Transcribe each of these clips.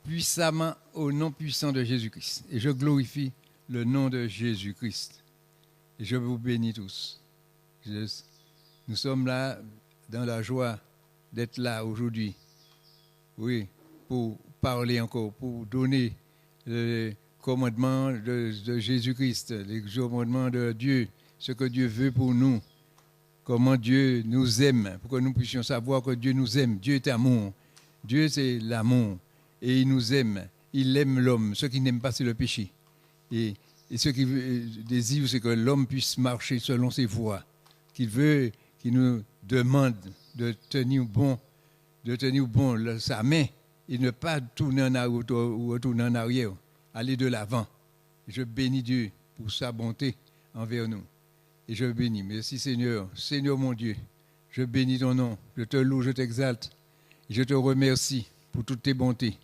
puissamment au nom puissant de Jésus-Christ. Et je glorifie le nom de Jésus-Christ. Et je vous bénis tous. Nous sommes là dans la joie d'être là aujourd'hui. Oui, pour parler encore, pour donner les commandements de Jésus-Christ, les commandements de Dieu, ce que Dieu veut pour nous, comment Dieu nous aime, pour que nous puissions savoir que Dieu nous aime. Dieu est amour. Dieu, c'est l'amour. Et il nous aime. Il aime l'homme. Ce qui n'aime pas, c'est le péché. Et ce qu'il désire, c'est que l'homme puisse marcher selon ses voies. Qu'il veut, qu'il nous demande de tenir bon sa main et ne pas tourner en arrière ou retourner en arrière. Aller de l'avant. Je bénis Dieu pour sa bonté envers nous. Et je bénis. Merci Seigneur. Seigneur mon Dieu, je bénis ton nom. Je te loue, je t'exalte. Et je te remercie pour toutes tes bontés.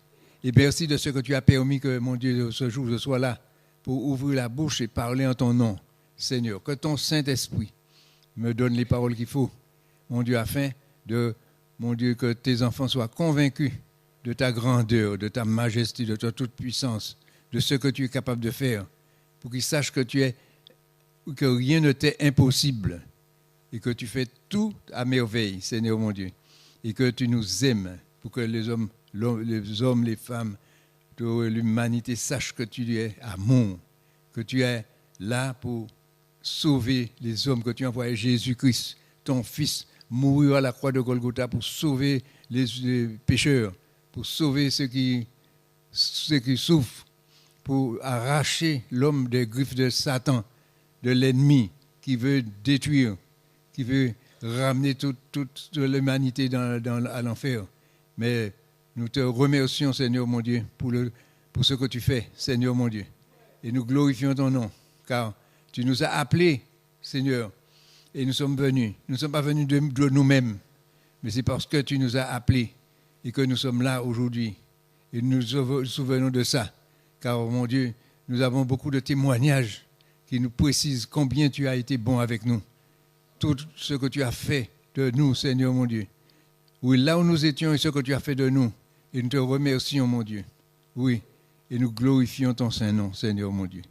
Et merci de ce que tu as permis que, mon Dieu, ce jour, je sois là pour ouvrir la bouche et parler en ton nom, Seigneur. Que ton Saint-Esprit me donne les paroles qu'il faut, mon Dieu, afin de, mon Dieu, que tes enfants soient convaincus de ta grandeur, de ta majesté, de ta toute-puissance, de ce que tu es capable de faire, pour qu'ils sachent que rien ne t'est impossible et que tu fais tout à merveille, Seigneur mon Dieu, et que tu nous aimes pour que les hommes, les femmes, de l'humanité sachent que tu es amour, que tu es là pour sauver les hommes, que tu as envoyé Jésus-Christ, ton Fils, mourir à la croix de Golgotha pour sauver les pécheurs, pour sauver ceux qui souffrent, pour arracher l'homme des griffes de Satan, de l'ennemi qui veut détruire, qui veut ramener toute l'humanité à l'enfer. Mais nous te remercions, Seigneur mon Dieu, pour ce que tu fais, Seigneur mon Dieu. Et nous glorifions ton nom, car tu nous as appelés, Seigneur, et nous sommes venus. Nous ne sommes pas venus de nous-mêmes, mais c'est parce que tu nous as appelés et que nous sommes là aujourd'hui. Et nous nous souvenons de ça, car, mon Dieu, nous avons beaucoup de témoignages qui nous précisent combien tu as été bon avec nous. Tout ce que tu as fait de nous, Seigneur mon Dieu. Oui, là où nous étions et ce que tu as fait de nous. Et nous te remercions, mon Dieu. Oui, et nous glorifions ton Saint-Nom, Seigneur mon Dieu.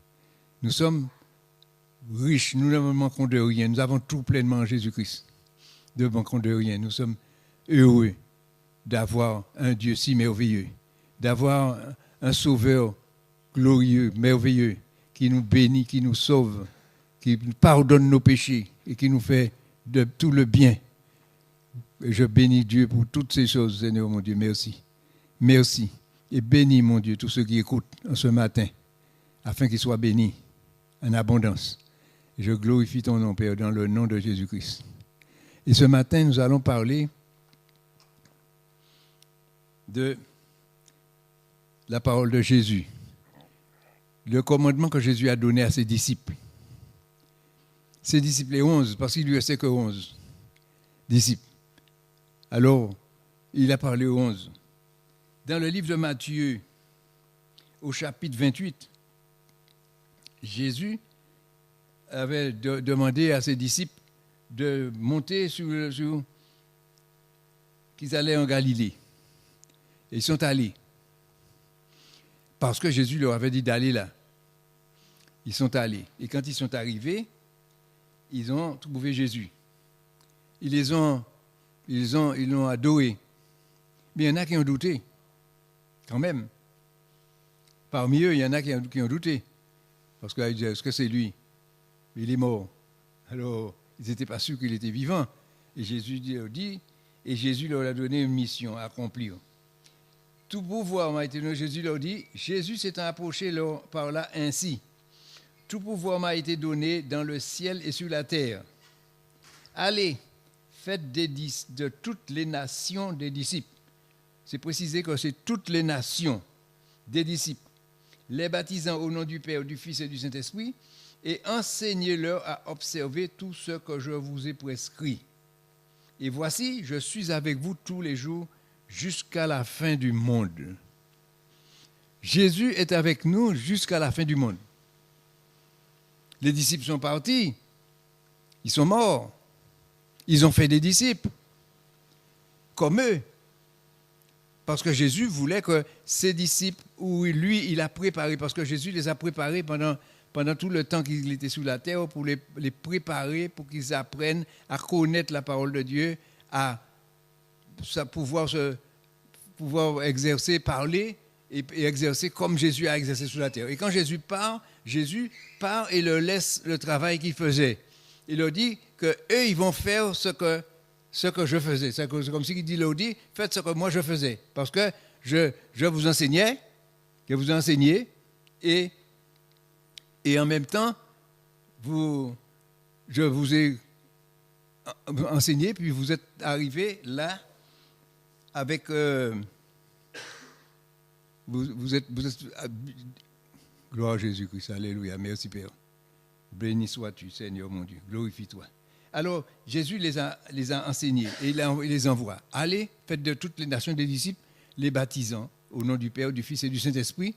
Nous sommes riches, nous ne manquons de rien. Nous avons tout pleinement en Jésus-Christ. Nous ne manquons de rien. Nous sommes heureux d'avoir un Dieu si merveilleux, d'avoir un Sauveur glorieux, merveilleux, qui nous bénit, qui nous sauve, qui pardonne nos péchés et qui nous fait de tout le bien. Et je bénis Dieu pour toutes ces choses, Seigneur mon Dieu. Merci. Merci. Et bénis, mon Dieu, tous ceux qui écoutent ce matin, afin qu'ils soient bénis en abondance. Et je glorifie ton nom, Père, dans le nom de Jésus-Christ. Et ce matin, nous allons parler de la parole de Jésus. Le commandement que Jésus a donné à ses disciples. Ses disciples, les 11, parce qu'il lui restait que 11 disciples. Alors, il a parlé aux 11. Dans le livre de Matthieu, au chapitre 28, Jésus avait demandé à ses disciples de monter sur qu'ils allaient en Galilée. Et ils sont allés. Parce que Jésus leur avait dit d'aller là. Ils sont allés. Et quand ils sont arrivés, ils ont trouvé Jésus. Ils l'ont adoré. Mais il y en a qui ont douté. Quand même. Parmi eux, il y en a qui ont douté. Parce qu'ils disaient, est-ce que c'est lui? Il est mort. Alors, ils n'étaient pas sûrs qu'il était vivant. Et Jésus leur a donné une mission à accomplir. Tout pouvoir m'a été donné. Jésus leur dit, Jésus s'étant approché par là ainsi. Tout pouvoir m'a été donné dans le ciel et sur la terre. Allez, faites de toutes les nations des disciples. C'est précisé que c'est toutes les nations des disciples. Les baptisant au nom du Père, du Fils et du Saint-Esprit, et enseignez-leur à observer tout ce que je vous ai prescrit. Et voici, je suis avec vous tous les jours jusqu'à la fin du monde. Jésus est avec nous jusqu'à la fin du monde. Les disciples sont partis. Ils sont morts. Ils ont fait des disciples. Comme eux. Parce que Jésus voulait que ses disciples, ou lui, il a préparé, parce que Jésus les a préparés pendant tout le temps qu'il était sous la terre, pour les préparer, pour qu'ils apprennent à connaître la parole de Dieu, à pouvoir exercer, parler et exercer comme Jésus a exercé sur la terre. Et quand Jésus part et leur laisse le travail qu'il faisait. Il leur dit qu'eux, ils vont faire ce que je faisais. C'est comme s'il dit, faites ce que moi je faisais. Parce que je vous enseignais, et en même temps, je vous ai enseigné, puis vous êtes arrivés là avec... vous êtes gloire à Jésus-Christ, alléluia, merci Père. Béni sois-tu, Seigneur mon Dieu, glorifie-toi. Alors, Jésus les a enseignés et il les envoie. Allez, faites de toutes les nations des disciples, les baptisant au nom du Père, du Fils et du Saint-Esprit.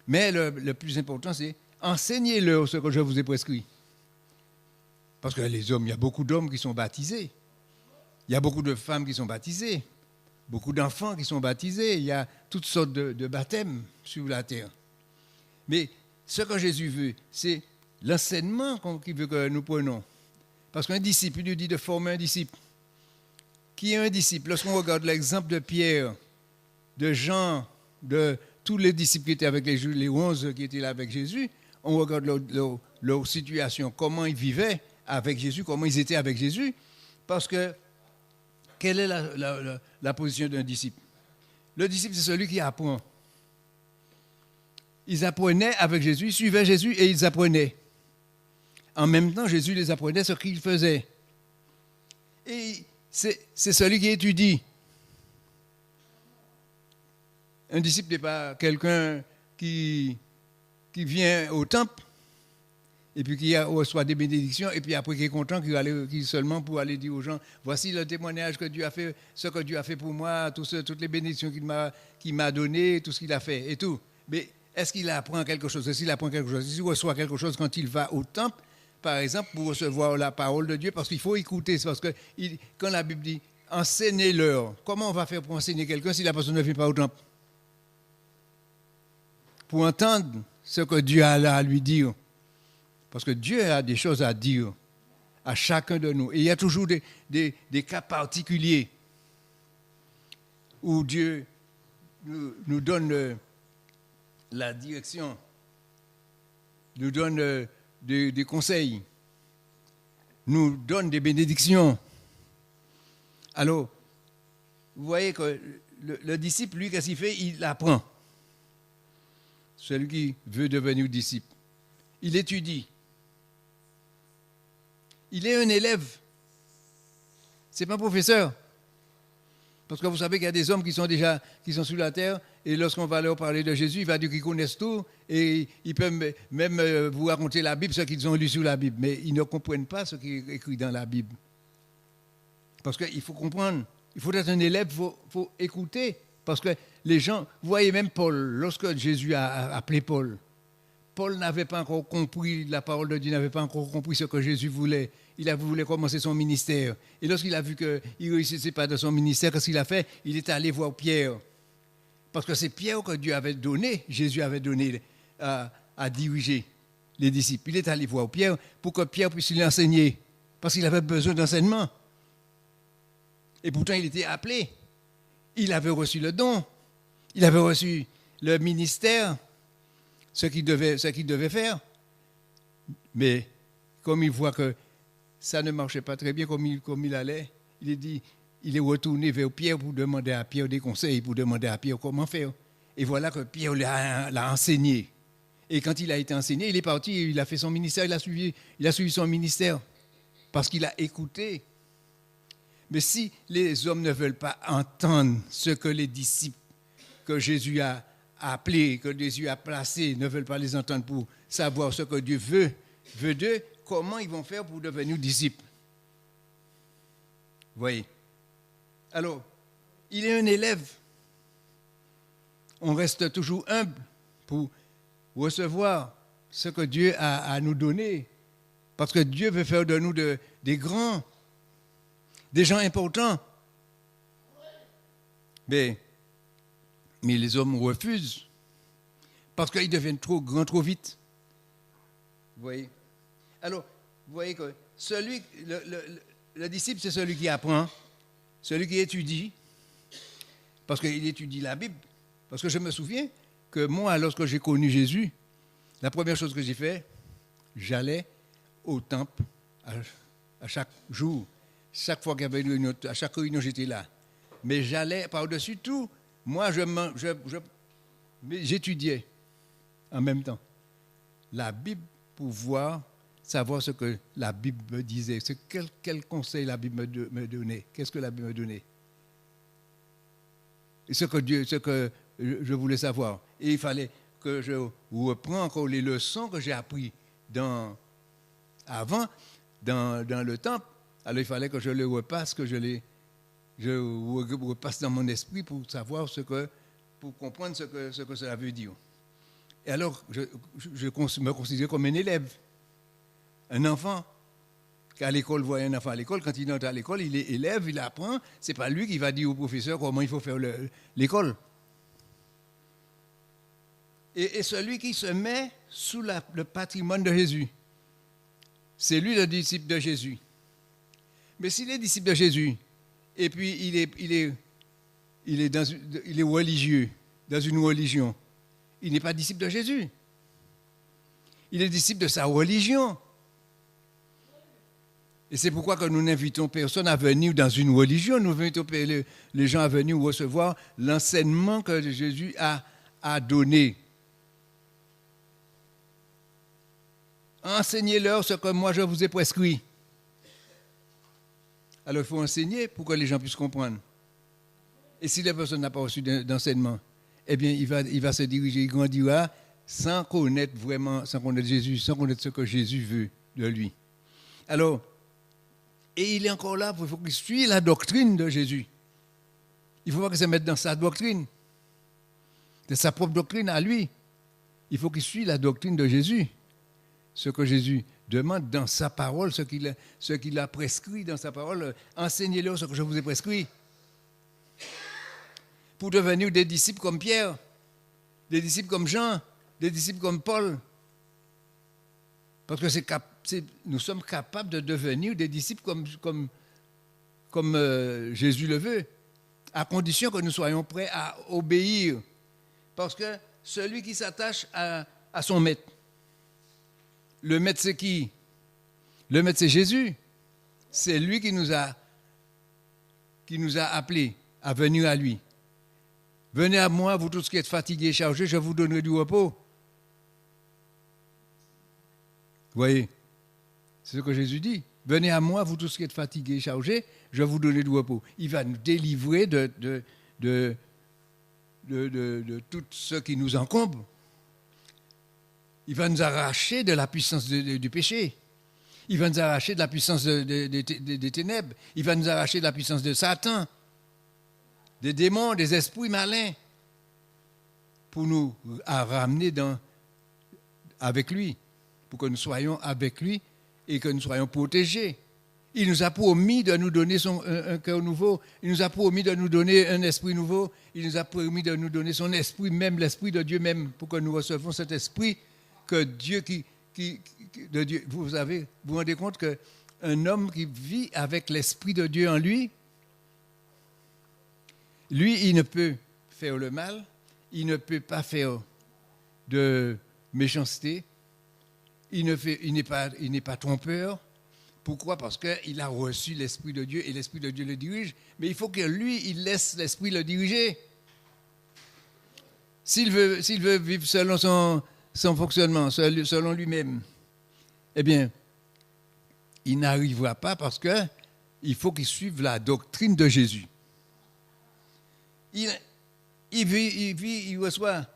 Mais le plus important, c'est enseignez-leur ce que je vous ai prescrit. Parce que les hommes, il y a beaucoup d'hommes qui sont baptisés. Il y a beaucoup de femmes qui sont baptisées. Beaucoup d'enfants qui sont baptisés. Il y a toutes sortes de baptêmes sur la terre. Mais ce que Jésus veut, c'est l'enseignement qu'il veut que nous prenions. Parce qu'un disciple, il lui dit de former un disciple. Qui est un disciple? Lorsqu'on regarde l'exemple de Pierre, de Jean, de tous les disciples qui étaient avec les 11 qui étaient là avec Jésus, on regarde leur situation, comment ils vivaient avec Jésus, comment ils étaient avec Jésus. Parce que, quelle est la position d'un disciple? Le disciple, c'est celui qui apprend. Ils apprenaient avec Jésus, ils suivaient Jésus et ils apprenaient. En même temps, Jésus les apprenait ce qu'il faisait. Et c'est celui qui étudie. Un disciple n'est pas quelqu'un qui vient au temple et puis qui reçoit des bénédictions et puis après qui est content qu'il seulement pour aller dire aux gens, voici le témoignage que Dieu a fait, ce que Dieu a fait pour moi, toutes les bénédictions qu'il m'a données, tout ce qu'il a fait et tout. Mais est-ce qu'il apprend quelque chose? Est-ce qu'il apprend quelque chose? Est-ce qu'il reçoit quelque chose quand il va au temple? Par exemple, pour recevoir la parole de Dieu, parce qu'il faut écouter. C'est parce que quand la Bible dit « enseignez-leur », comment on va faire pour enseigner quelqu'un si la personne ne vient pas au temple? Pour entendre ce que Dieu a là à lui dire. Parce que Dieu a des choses à dire à chacun de nous. Et il y a toujours des cas particuliers où Dieu nous donne la direction, nous donne des conseils, nous donne des bénédictions. Alors, vous voyez que le disciple, lui, qu'est-ce qu'il fait? Il apprend. Celui qui veut devenir disciple. Il étudie. Il est un élève. Ce n'est pas un professeur. Parce que vous savez qu'il y a des hommes qui sont sur la terre, et lorsqu'on va leur parler de Jésus, il va dire qu'ils connaissent tout, et ils peuvent même vous raconter la Bible, ce qu'ils ont lu sur la Bible, mais ils ne comprennent pas ce qui est écrit dans la Bible. Parce qu'il faut comprendre, il faut être un élève, il faut écouter, parce que les gens, vous voyez même Paul, lorsque Jésus a appelé Paul n'avait pas encore compris la parole de Dieu, n'avait pas encore compris ce que Jésus voulait. Il voulait commencer son ministère. Et lorsqu'il a vu qu'il ne réussissait pas de son ministère, qu'est-ce qu'il a fait? Il est allé voir Pierre. Parce que c'est Pierre que Dieu avait donné, Jésus avait donné à diriger les disciples. Il est allé voir Pierre pour que Pierre puisse lui enseigner. Parce qu'il avait besoin d'enseignement. Et pourtant, il était appelé. Il avait reçu le don. Il avait reçu le ministère, ce qu'il devait faire. Mais comme il voit que ça ne marchait pas très bien comme il allait, il est retourné vers Pierre pour demander à Pierre des conseils, pour demander à Pierre comment faire. Et voilà que Pierre l'a enseigné. Et quand il a été enseigné, il est parti, il a fait son ministère, il a suivi son ministère. Parce qu'il a écouté. Mais si les hommes ne veulent pas entendre ce que les disciples que Jésus a appelés, que Jésus a placés, ne veulent pas les entendre pour savoir ce que Dieu veut d'eux, comment ils vont faire pour devenir disciples? Vous voyez? Alors, il est un élève. On reste toujours humble pour recevoir ce que Dieu a à nous donner. Parce que Dieu veut faire de nous des grands, des gens importants. Mais Mais les hommes refusent parce qu'ils deviennent trop grands trop vite. Vous voyez? Alors, vous voyez que le disciple, c'est celui qui apprend, celui qui étudie, parce qu'il étudie la Bible. Parce que je me souviens que moi, lorsque j'ai connu Jésus, la première chose que j'ai fait, j'allais au temple à chaque jour. Chaque fois qu'il y avait une réunion, à chaque réunion, j'étais là. Mais j'allais par-dessus tout. Moi, j'étudiais en même temps la Bible pour savoir ce que la Bible me disait, quel conseil la Bible me donnait, qu'est-ce que la Bible me donnait. Et ce que je voulais savoir. Et il fallait que je reprenne encore les leçons que j'ai apprises avant, dans le temple. Alors il fallait que je les repasse, que je repasse dans mon esprit pour savoir pour comprendre ce que cela veut dire. Et alors, je me considère comme un élève, un enfant. Qu'à l'école, voit un enfant à l'école, quand il entre à l'école, il est élève, il apprend. Ce n'est pas lui qui va dire au professeur comment il faut faire l'école. Et celui qui se met sous le patrimoine de Jésus, c'est lui le disciple de Jésus. Mais s'il est disciple de Jésus, et puis il est religieux, dans une religion, il n'est pas disciple de Jésus. Il est disciple de sa religion. Et c'est pourquoi que nous n'invitons personne à venir dans une religion, nous invitons les gens à venir recevoir l'enseignement que Jésus a donné. Enseignez-leur ce que moi je vous ai prescrit. Alors il faut enseigner pour que les gens puissent comprendre. Et si la personne n'a pas reçu d'enseignement, eh bien il va se diriger, il grandira sans connaître Jésus, sans connaître ce que Jésus veut de lui. Alors, et il est encore là, il faut qu'il suive la doctrine de Jésus. Il ne faut pas qu'il se mette dans sa doctrine, de sa propre doctrine à lui. Il faut qu'il suive la doctrine de Jésus. Ce que Jésus demande dans sa parole, ce qu'il a prescrit dans sa parole, enseignez-leur ce que je vous ai prescrit. Pour devenir des disciples comme Pierre, des disciples comme Jean, des disciples comme Paul. Parce que nous sommes capables de devenir des disciples comme Jésus le veut, à condition que nous soyons prêts à obéir. Parce que celui qui s'attache à son maître, le maître c'est qui? Le maître c'est Jésus. C'est lui qui nous a appelés à venir à lui. Venez à moi, vous tous qui êtes fatigués et chargés, je vous donnerai du repos. Vous voyez, c'est ce que Jésus dit. Venez à moi, vous tous qui êtes fatigués et chargés, je vous donnerai du repos. Il va nous délivrer de tout ce qui nous encombre. Il va nous arracher de la puissance du péché. Il va nous arracher de la puissance des ténèbres. Il va nous arracher de la puissance de Satan, des démons, des esprits malins, pour nous ramener avec lui, pour que nous soyons avec lui et que nous soyons protégés. Il nous a promis de nous donner un cœur nouveau. Il nous a promis de nous donner un esprit nouveau. Il nous a promis de nous donner son esprit même, l'esprit de Dieu même, pour que nous recevions cet esprit que Dieu de Dieu. Vous vous rendez compte qu'un homme qui vit avec l'esprit de Dieu en lui, il ne peut faire le mal, il ne peut pas faire de méchanceté, il n'est pas trompeur. Pourquoi? Parce qu'il a reçu l'Esprit de Dieu et l'Esprit de Dieu le dirige. Mais il faut que lui, il laisse l'Esprit le diriger. S'il veut vivre selon son fonctionnement, selon lui-même, eh bien, il n'arrivera pas parce qu'il faut qu'il suive la doctrine de Jésus. Il reçoit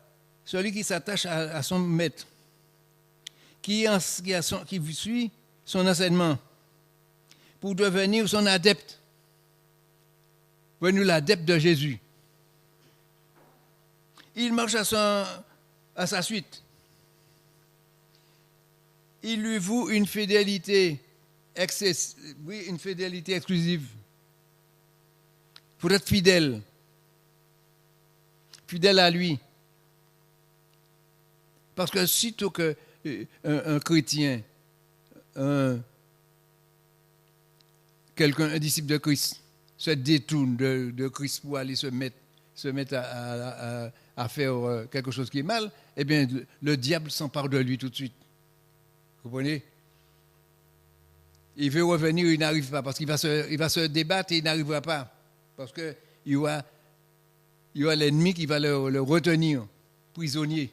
celui qui s'attache à son maître, qui suit son enseignement pour devenir son adepte, devenir l'adepte de Jésus. Il marche à sa suite. Il lui voue une fidélité une fidélité exclusive. Il faut être fidèle. fidèle à lui. Parce que sitôt qu'un un chrétien, un disciple de Christ, se détourne de Christ pour aller se mettre à faire quelque chose qui est mal, eh bien, le diable s'empare de lui tout de suite. Vous comprenez? Il veut revenir, il n'arrive pas, parce qu'il va se débattre et il n'arrivera pas. Parce qu'il y aura l'ennemi qui va le retenir prisonnier.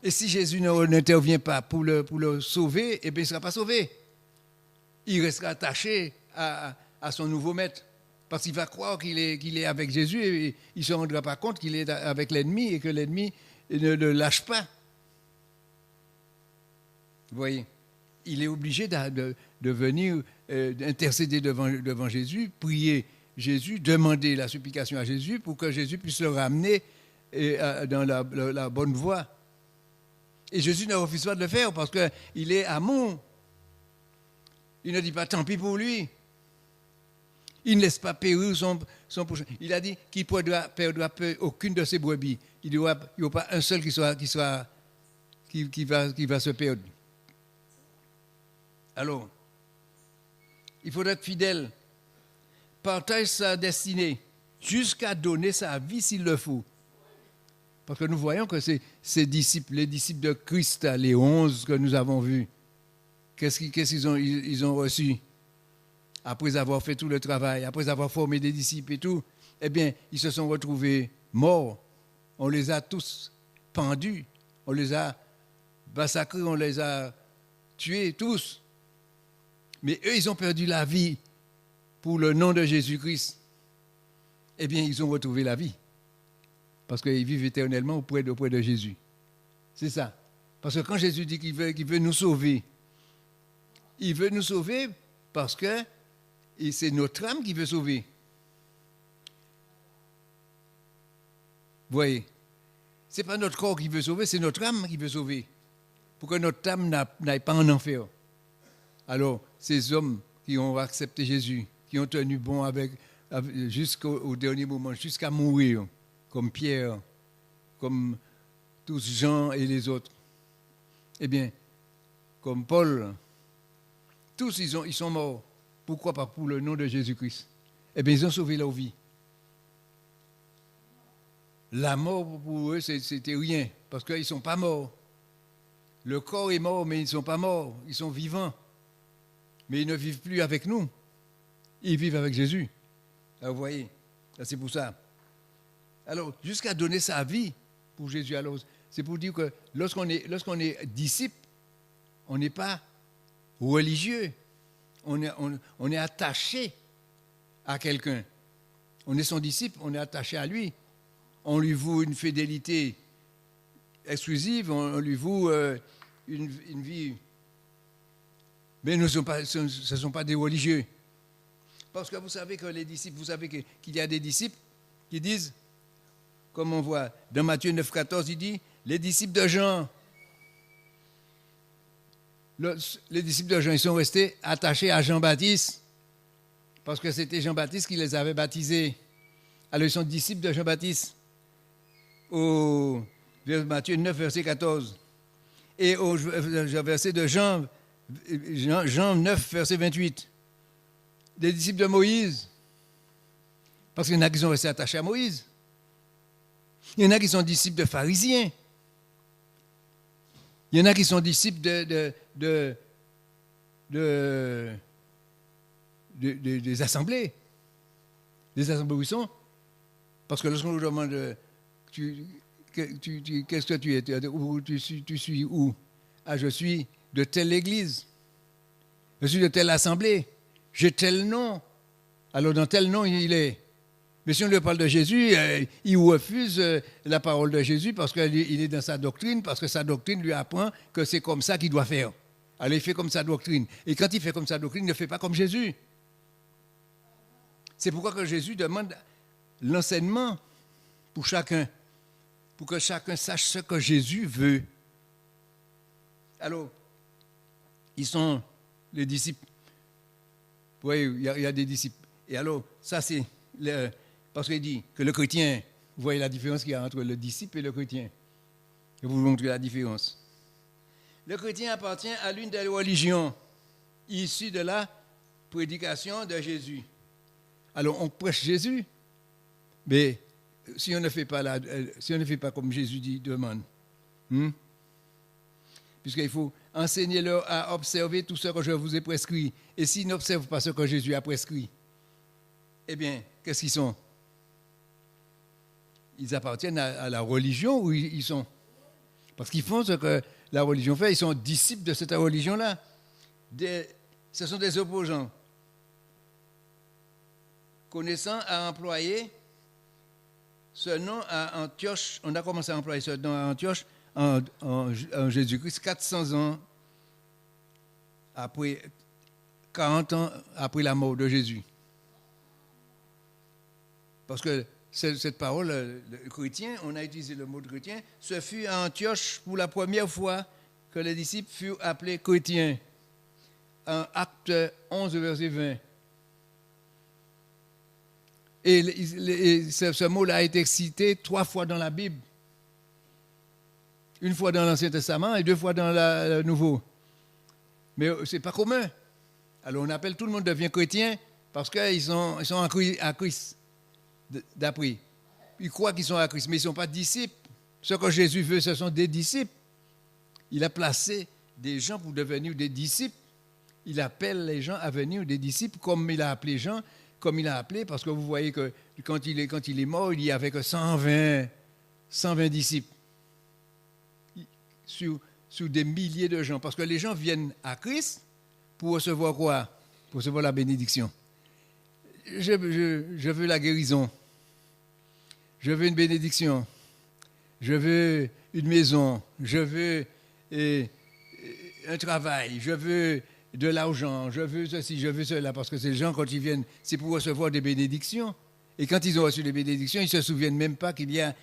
Et si Jésus n'intervient pas pour le sauver, eh bien, il ne sera pas sauvé. Il restera attaché à son nouveau maître. Parce qu'il va croire qu'il est avec Jésus et il ne se rendra pas compte qu'il est avec l'ennemi et que l'ennemi ne le lâche pas. Vous voyez, il est obligé de venir intercéder devant Jésus, prier Jésus, demander la supplication à Jésus pour que Jésus puisse le ramener dans la bonne voie. Et Jésus ne refuse pas de le faire parce qu'il est amour. Il ne dit pas tant pis pour lui. Il ne laisse pas périr son prochain. Il a dit qu'il ne perdra aucune de ses brebis. Il n'y aura pas un seul qui va se perdre. Alors, il faut être fidèle. Partage sa destinée jusqu'à donner sa vie s'il le faut. Parce que nous voyons que ces disciples, les disciples de Christ, les 11 que nous avons vus, qu'est-ce qu'ils ont reçu? Après avoir fait tout le travail, après avoir formé des disciples et tout, eh bien, ils se sont retrouvés morts. On les a tous pendus, on les a massacrés, on les a tués tous. Mais eux, ils ont perdu la vie pour le nom de Jésus-Christ. Eh bien, ils ont retrouvé la vie. Parce qu'ils vivent éternellement auprès de Jésus. C'est ça. Parce que quand Jésus dit qu'il veut nous sauver, il veut nous sauver parce que c'est notre âme qui veut sauver. Vous voyez, ce n'est pas notre corps qui veut sauver, c'est notre âme qui veut sauver. Pour que notre âme n'aille pas en enfer. Alors, ces hommes qui ont accepté Jésus, qui ont tenu bon jusqu'au dernier moment, jusqu'à mourir, comme Pierre, comme tous Jean et les autres, eh bien, comme Paul, tous ils sont morts. Pourquoi pas pour le nom de Jésus-Christ? Eh bien, ils ont sauvé leur vie. La mort pour eux, c'était rien, parce qu'ils ne sont pas morts. Le corps est mort, mais ils ne sont pas morts. Ils sont vivants. Mais ils ne vivent plus avec nous. Ils vivent avec Jésus. Alors, vous voyez, c'est pour ça. Alors, jusqu'à donner sa vie pour Jésus, alors, c'est pour dire que lorsqu'on est disciple, on n'est pas religieux. On est attaché à quelqu'un. On est son disciple, on est attaché à lui. On lui voue une fidélité exclusive, on lui voue une vie. Mais ce ne sont pas des religieux. Parce que vous savez que les disciples, vous savez qu'il y a des disciples qui disent, comme on voit dans Matthieu 9, 14, il dit, les disciples de Jean, les disciples de Jean, ils sont restés attachés à Jean-Baptiste, parce que c'était Jean-Baptiste qui les avait baptisés. Alors ils sont disciples de Jean-Baptiste, au Matthieu 9, verset 14. Et au verset de Jean 9, verset 28. Des disciples de Moïse, parce qu'il y en a qui sont restés attachés à Moïse. Il y en a qui sont disciples de pharisiens. Il y en a qui sont disciples des assemblées. Des assemblées où ils sont. Parce que lorsqu'on nous demande qu'est-ce que tu es, où tu suis où? Ah, je suis de telle église. Je suis de telle assemblée. J'ai tel nom. Alors dans tel nom il est. Mais si on lui parle de Jésus, il refuse la parole de Jésus parce qu'il est dans sa doctrine, parce que sa doctrine lui apprend que c'est comme ça qu'il doit faire. Alors il fait comme sa doctrine. Et quand il fait comme sa doctrine, il ne fait pas comme Jésus. C'est pourquoi que Jésus demande l'enseignement pour chacun, pour que chacun sache ce que Jésus veut. Alors, ils sont les disciples. Oui, il y a des disciples. Et alors, ça c'est... parce qu'il dit que le chrétien, Vous voyez la différence qu'il y a entre le disciple et le chrétien. Je vais vous montrer la différence. Le chrétien appartient à l'une des religions issues de la prédication de Jésus. Alors, on prêche Jésus, mais si on ne fait pas comme Jésus dit, demande, puisqu'il faut enseigner-leur à observer tout ce que je vous ai prescrit. Et s'ils n'observent pas ce que Jésus a prescrit, eh bien, qu'est-ce qu'ils sont? Ils appartiennent à la religion ou ils sont? Parce qu'ils font ce que la religion fait, ils sont disciples de cette religion-là. Ce sont des opposants. Connaissant à employer ce nom à Antioche, on a commencé à employer ce nom à Antioche en Jésus-Christ, 400 ans après, 40 ans après la mort de Jésus. Parce que cette parole, le chrétien, on a utilisé le mot de chrétien, ce fut à Antioche pour la première fois que les disciples furent appelés chrétiens. En Acte 11, verset 20. Et ce mot-là a été cité 3 fois dans la Bible. Une fois dans l'Ancien Testament et 2 fois dans le Nouveau. Mais ce n'est pas commun. Alors on appelle tout le monde devient chrétien parce qu'ils sont à Christ, d'après. Ils croient qu'ils sont à Christ, mais ils ne sont pas disciples. Ce que Jésus veut, ce sont des disciples. Il a placé des gens pour devenir des disciples. Il appelle les gens à venir des disciples comme il a appelé Jean, comme il a appelé, parce que vous voyez que quand il est mort, il y avait que 120 disciples sur des milliers de gens. Parce que les gens viennent à Christ pour recevoir quoi? Pour recevoir la bénédiction. Je veux la guérison. Je veux une bénédiction. Je veux une maison. Je veux un travail. Je veux de l'argent. Je veux ceci, je veux cela. Parce que ces gens, quand ils viennent, c'est pour recevoir des bénédictions. Et quand ils ont reçu des bénédictions, ils ne se souviennent même pas qu'il y a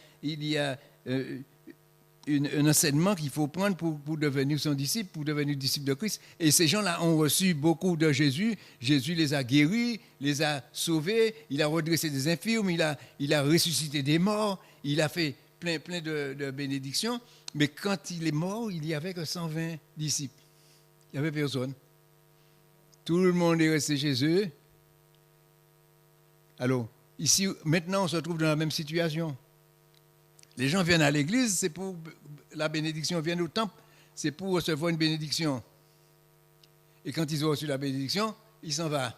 un enseignement qu'il faut prendre pour devenir son disciple, pour devenir disciple de Christ. Et ces gens-là ont reçu beaucoup de Jésus. Jésus les a guéris, les a sauvés, il a redressé des infirmes, il a ressuscité des morts, il a fait plein de bénédictions. Mais quand il est mort, il n'y avait que 120 disciples. Il n'y avait personne. Tout le monde est resté chez eux. Alors, ici, maintenant, on se trouve dans la même situation. Les gens viennent à l'église, c'est pour la bénédiction, viennent au temple, c'est pour recevoir une bénédiction. Et quand ils ont reçu la bénédiction, ils s'en vont.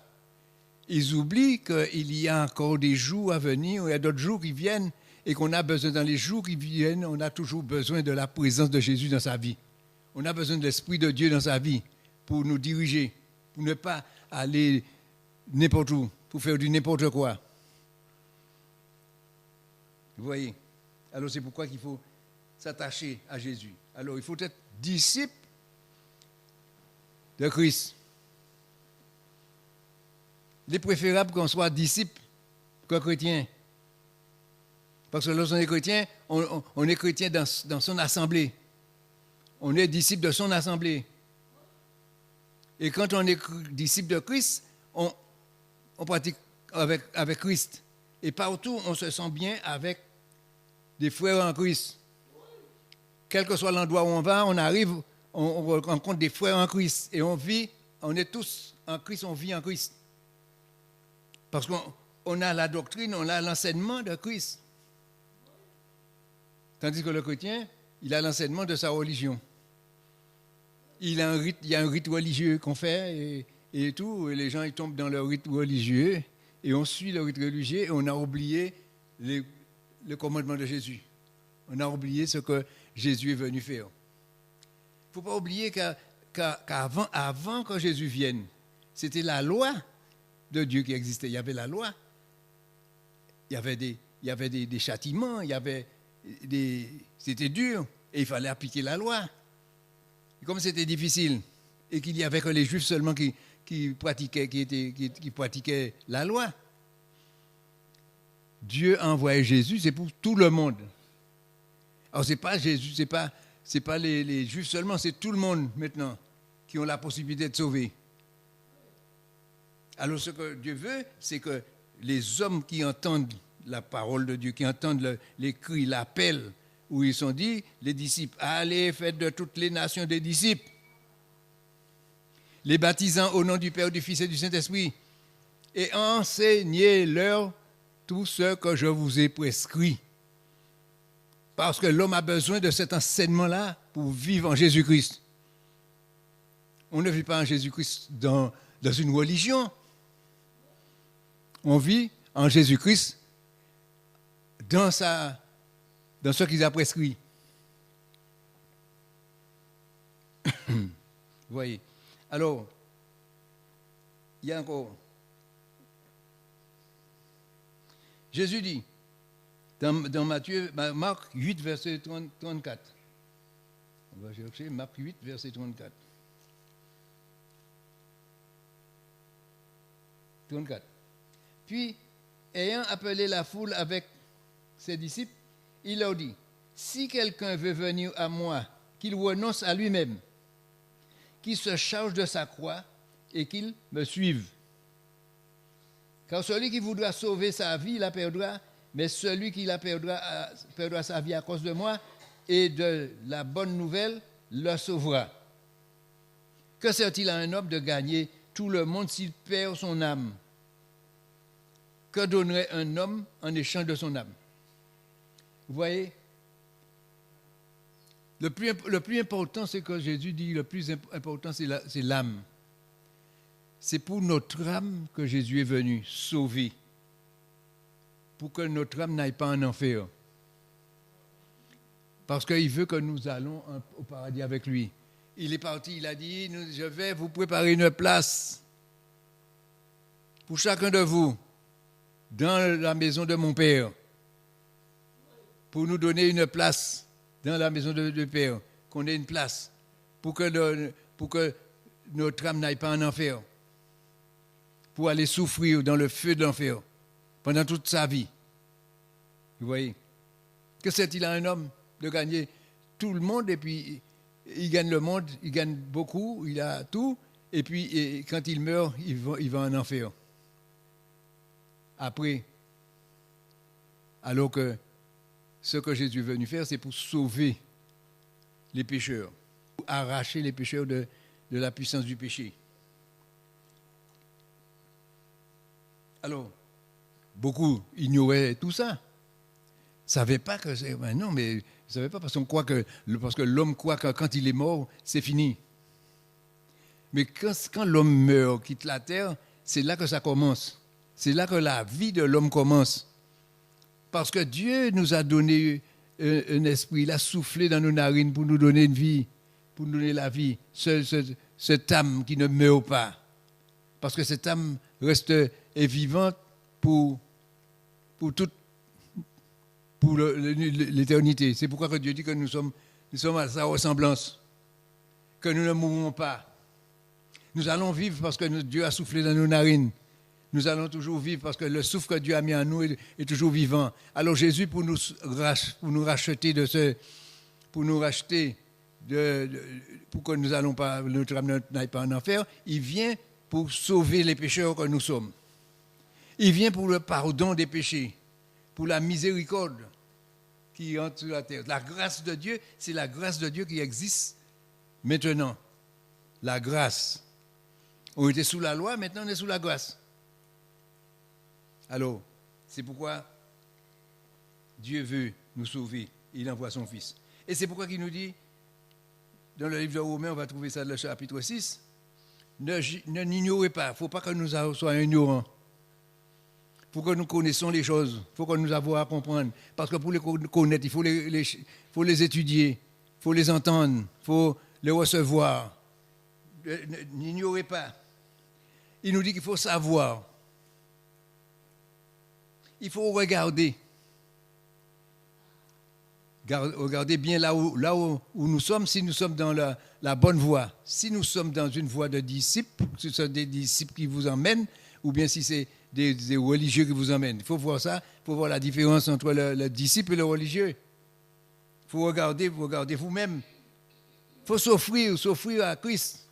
Ils oublient qu'il y a encore des jours à venir, il y a d'autres jours qui viennent, et qu'on a besoin, dans les jours qui viennent, on a toujours besoin de la présence de Jésus dans sa vie. On a besoin de l'Esprit de Dieu dans sa vie pour nous diriger, pour ne pas aller n'importe où, pour faire du n'importe quoi. Vous voyez? Alors c'est pourquoi il faut s'attacher à Jésus. Alors il faut être disciple de Christ. Il est préférable qu'on soit disciple que chrétien. Parce que lorsqu'on est chrétien, on est chrétien dans son assemblée. On est disciple de son assemblée. Et quand on est disciple de Christ, on pratique avec Christ. Et partout, on se sent bien avec des frères en Christ. Quel que soit l'endroit où on va, on arrive, on rencontre des frères en Christ. Et on vit, on est tous en Christ, on vit en Christ. Parce qu'on a la doctrine, on a l'enseignement de Christ. Tandis que le chrétien, il a l'enseignement de sa religion. Il y a un rite religieux qu'on fait et tout. Et les gens ils tombent dans le rite religieux et on suit le rite religieux et on a oublié le commandement de Jésus. On a oublié ce que Jésus est venu faire. Il ne faut pas oublier qu'avant que Jésus vienne, c'était la loi de Dieu qui existait. Il y avait la loi. Il y avait des châtiments, c'était dur et il fallait appliquer la loi. Et comme c'était difficile et qu'il n'y avait que les Juifs seulement qui pratiquaient la loi, Dieu a envoyé Jésus, c'est pour tout le monde. Alors c'est pas Jésus, c'est pas les Juifs seulement, c'est tout le monde maintenant qui ont la possibilité d'être sauvés. Alors ce que Dieu veut, c'est que les hommes qui entendent la parole de Dieu, qui entendent les cris, l'appel, où ils sont dit, les disciples, allez, faites de toutes les nations des disciples, les baptisant au nom du Père, du Fils et du Saint-Esprit, et enseignez-leur tout ce que je vous ai prescrit. Parce que l'homme a besoin de cet enseignement-là pour vivre en Jésus-Christ. On ne vit pas en Jésus-Christ dans une religion. On vit en Jésus-Christ dans ce qu'il a prescrit. Vous voyez. Alors, il y a encore. Jésus dit, dans Marc 8, verset 34. On va chercher Marc 8, verset 34. 34. Puis, ayant appelé la foule avec ses disciples, il leur dit, si quelqu'un veut venir à moi, qu'il renonce à lui-même, qu'il se charge de sa croix et qu'il me suive. Car celui qui voudra sauver sa vie la perdra, mais celui qui la perdra sa vie à cause de moi et de la bonne nouvelle le sauvera. Que sert-il à un homme de gagner tout le monde s'il perd son âme? Que donnerait un homme en échange de son âme? Vous voyez, le plus important, c'est que Jésus dit, le plus important, c'est l'âme. C'est pour notre âme que Jésus est venu sauver, pour que notre âme n'aille pas en enfer. Parce qu'il veut que nous allons au paradis avec lui. Il est parti, il a dit, je vais vous préparer une place pour chacun de vous dans la maison de mon Père, pour nous donner une place dans la maison de Père, qu'on ait une place pour que notre âme n'aille pas en enfer, pour aller souffrir dans le feu de l'enfer pendant toute sa vie. Vous voyez? Que sert-il à un homme de gagner tout le monde et puis il gagne le monde, il gagne beaucoup, il a tout, et puis quand il meurt, il va en enfer. Après, alors que ce que Jésus est venu faire, c'est pour sauver les pécheurs, pour arracher les pécheurs de la puissance du péché. Alors, beaucoup ignoraient tout ça. Ne savaient pas que c'est... Ben non, mais ils ne savaient pas parce que l'homme croit que quand il est mort, c'est fini. Mais quand l'homme meurt, quitte la terre, c'est là que ça commence. C'est là que la vie de l'homme commence. Parce que Dieu nous a donné un esprit, il a soufflé dans nos narines pour nous donner une vie, pour nous donner la vie. Cette âme qui ne meurt pas. Parce que cette âme est vivante pour l'éternité. C'est pourquoi que Dieu dit que nous sommes à sa ressemblance, que nous ne mourrons pas. Nous allons vivre parce que Dieu a soufflé dans nos narines. Nous allons toujours vivre parce que le souffle que Dieu a mis en nous est toujours vivant. Alors Jésus, pour nous racheter pour que notre âme n'aille pas en enfer, il vient pour sauver les pécheurs que nous sommes. Il vient pour le pardon des péchés, pour la miséricorde qui entre sur la terre. La grâce de Dieu, c'est la grâce de Dieu qui existe maintenant. La grâce. On était sous la loi, maintenant on est sous la grâce. Alors, c'est pourquoi Dieu veut nous sauver. Il envoie son Fils. Et c'est pourquoi il nous dit, dans le livre de Romains, on va trouver ça dans le chapitre 6, ne n'ignorez pas. Il ne faut pas que nous soyons ignorants. Il faut que nous connaissions les choses. Il faut que nous avons à comprendre. Parce que pour les connaître, il faut les étudier. Il faut les entendre. Il faut les recevoir. N'ignorez pas. Il nous dit qu'il faut savoir. Il faut regarder. Regardez bien là où nous sommes, si nous sommes dans la bonne voie. Si nous sommes dans une voie de disciples, si ce sont des disciples qui vous emmènent, ou bien si c'est des religieux qui vous emmènent. Il faut voir ça, il faut voir la différence entre le disciple et le religieux. Il faut regarder vous-même. Il faut s'offrir à Christ.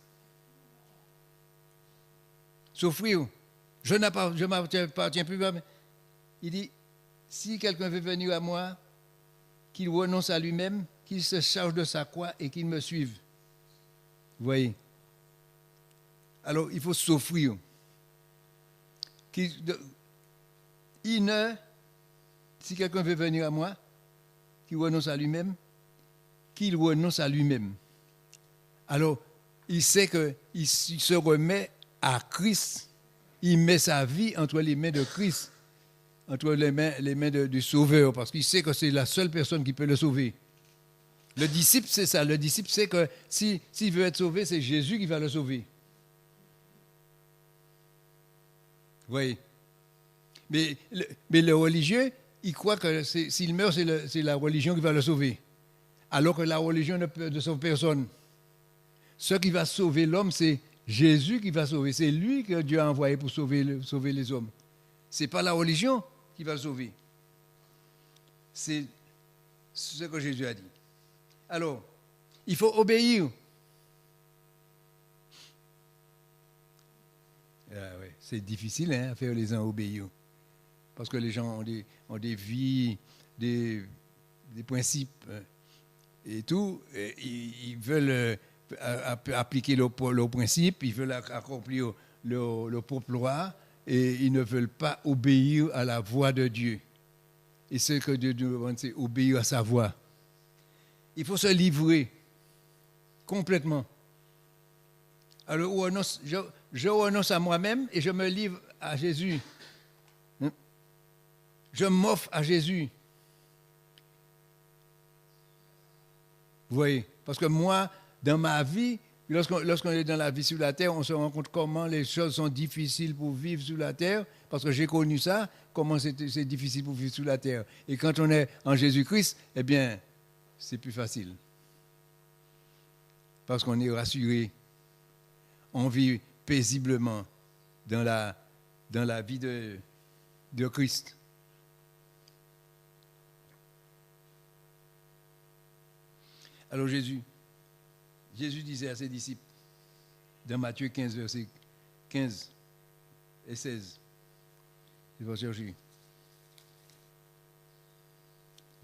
S'offrir. Je n'appartiens plus. Il dit, si quelqu'un veut venir à moi, qu'il renonce à lui-même, qu'il se charge de sa croix et qu'il me suive. Vous voyez? Alors, il faut s'offrir. Si quelqu'un veut venir à moi, qu'il renonce à lui-même, qu'il renonce à lui-même. Alors, il sait qu'il se remet à Christ. Il met sa vie entre les mains de Christ, entre les mains du Sauveur, parce qu'il sait que c'est la seule personne qui peut le sauver. Le disciple, c'est ça. Le disciple sait que s'il veut être sauvé, c'est Jésus qui va le sauver. Vous voyez? Mais le religieux, il croit que s'il meurt, c'est la religion qui va le sauver. Alors que la religion ne sauve personne. Ce qui va sauver l'homme, c'est Jésus qui va sauver. C'est lui que Dieu a envoyé pour sauver les hommes. Ce n'est pas la religion qui va le sauver. C'est ce que Jésus a dit. Alors, il faut obéir. Ouais, c'est difficile à faire les gens obéir. Parce que les gens ont des vies, des principes et tout. Et ils veulent appliquer leurs principes, ils veulent accomplir leur propre loi et ils ne veulent pas obéir à la voix de Dieu. Et ce que Dieu nous demande, c'est obéir à sa voix. Il faut se livrer complètement. Alors, je renonce à moi-même et je me livre à Jésus. Je m'offre à Jésus. Vous voyez? Parce que moi, dans ma vie, lorsqu'on est dans la vie sur la terre, on se rend compte comment les choses sont difficiles pour vivre sur la terre, parce que j'ai connu ça, comment c'est difficile pour vivre sur la terre. Et quand on est en Jésus-Christ, eh bien, c'est plus facile. Parce qu'on est rassuré. On vit paisiblement dans la vie de Christ. Alors Jésus disait à ses disciples, dans Matthieu 15, versets 15 et 16, il va chercher.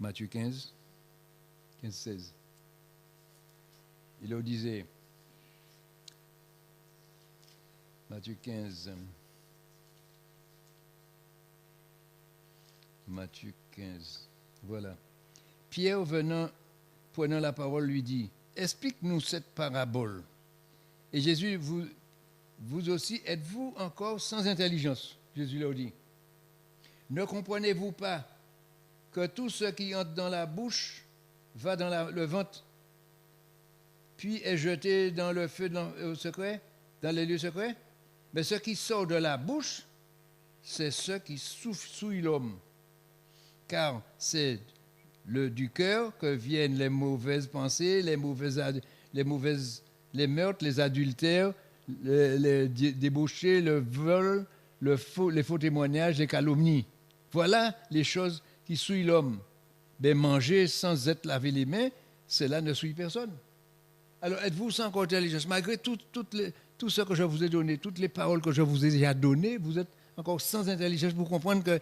Matthieu 15, 16. Il leur disait, Matthieu 15, voilà. Pierre prenant la parole, lui dit, explique-nous cette parabole. Et Jésus, vous aussi, êtes-vous encore sans intelligence? Jésus leur dit, ne comprenez-vous pas que tout ce qui entre dans la bouche va dans le ventre, puis est jeté dans le feu secret, dans les lieux secrets? Mais ce qui sort de la bouche, c'est ce qui souille l'homme. Car c'est du cœur que viennent les mauvaises pensées, les meurtres, les adultères, les débauchés, le vol, les faux témoignages, les calomnies. Voilà les choses qui souillent l'homme. Mais manger sans être lavé les mains, cela ne souille personne. Alors êtes-vous sans intelligence? Malgré tout ce que je vous ai donné, toutes les paroles que je vous ai déjà données, vous êtes encore sans intelligence pour comprendre que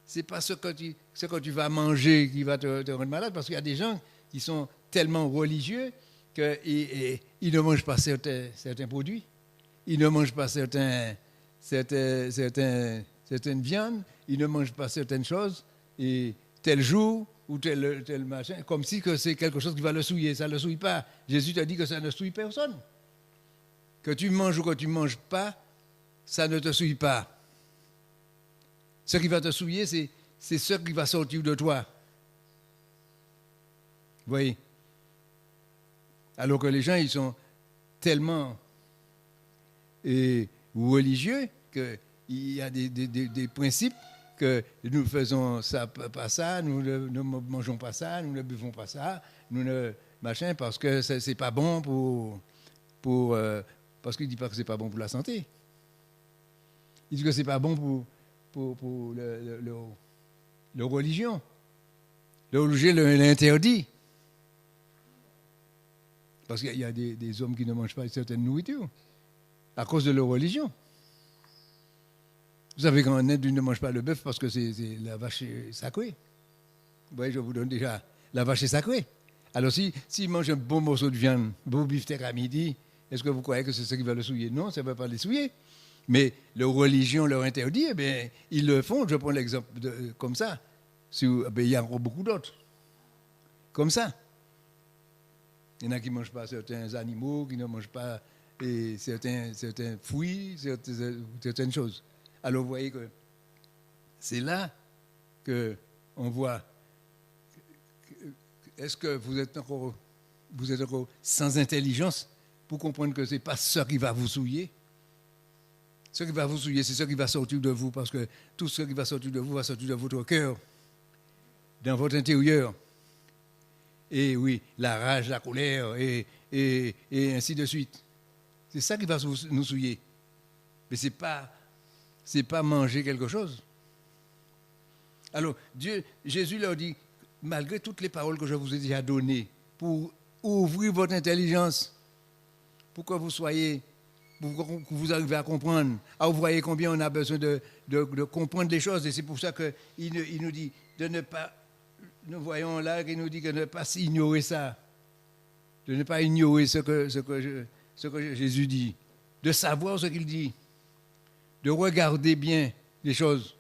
ce n'est pas ce que tu vas manger qui va te rendre malade, parce qu'il y a des gens qui sont tellement religieux qu'ils ne mangent pas certains produits, ils ne mangent pas certaines viandes, ils ne mangent pas certaines choses, et tel jour ou tel machin, comme si que c'est quelque chose qui va le souiller. Ça ne le souille pas. Jésus t'a dit que ça ne souille personne. Que tu manges ou que tu ne manges pas, ça ne te souille pas. Ce qui va te souiller, c'est ce qui va sortir de toi. Vous voyez? Alors que les gens, ils sont tellement religieux qu'il y a des principes que nous ne faisons ça, pas ça, nous ne mangeons pas ça, nous ne buvons pas ça, nous ne machin, parce que ce n'est pas bon parce qu'il ne dit pas que ce n'est pas bon pour la santé. Il dit que ce n'est pas bon pour la religion. La religion l'interdit. Parce qu'il y a des hommes qui ne mangent pas certaines nourritures à cause de leur religion. Vous savez qu'en Inde, ils ne mangent pas le bœuf parce que la vache est sacrée. Vous voyez, je vous donne déjà, la vache est sacrée. Alors, s'ils mangent un bon morceau de viande, un bon beefsteak à midi, est-ce que vous croyez que c'est ça qui va le souiller? Non, ça ne va pas les souiller. Mais leur religion leur interdit, eh bien, ils le font. Je prends l'exemple comme ça. Il y a encore beaucoup d'autres. Comme ça. Il y en a qui ne mangent pas certains animaux, qui ne mangent pas certains fruits, certaines choses. Alors vous voyez que c'est là qu'on voit, est-ce que vous êtes encore sans intelligence pour comprendre que ce n'est pas ça qui va vous souiller? Ce qui va vous souiller, c'est ce qui va sortir de vous, parce que tout ce qui va sortir de vous va sortir de votre cœur, dans votre intérieur. Et oui, la rage, la colère, et ainsi de suite. C'est ça qui va nous souiller. Mais ce n'est pas manger quelque chose. Alors, Jésus leur dit, malgré toutes les paroles que je vous ai déjà données, pour ouvrir votre intelligence, pour que vous soyez, pour que vous arrivez à comprendre. Alors, vous voyez combien on a besoin de comprendre les choses, et c'est pour ça qu'il nous dit de ne pas, nous voyons là qu'il nous dit de ne pas ignorer ça, de ne pas ignorer ce que Jésus dit, de savoir ce qu'il dit, de regarder bien les choses,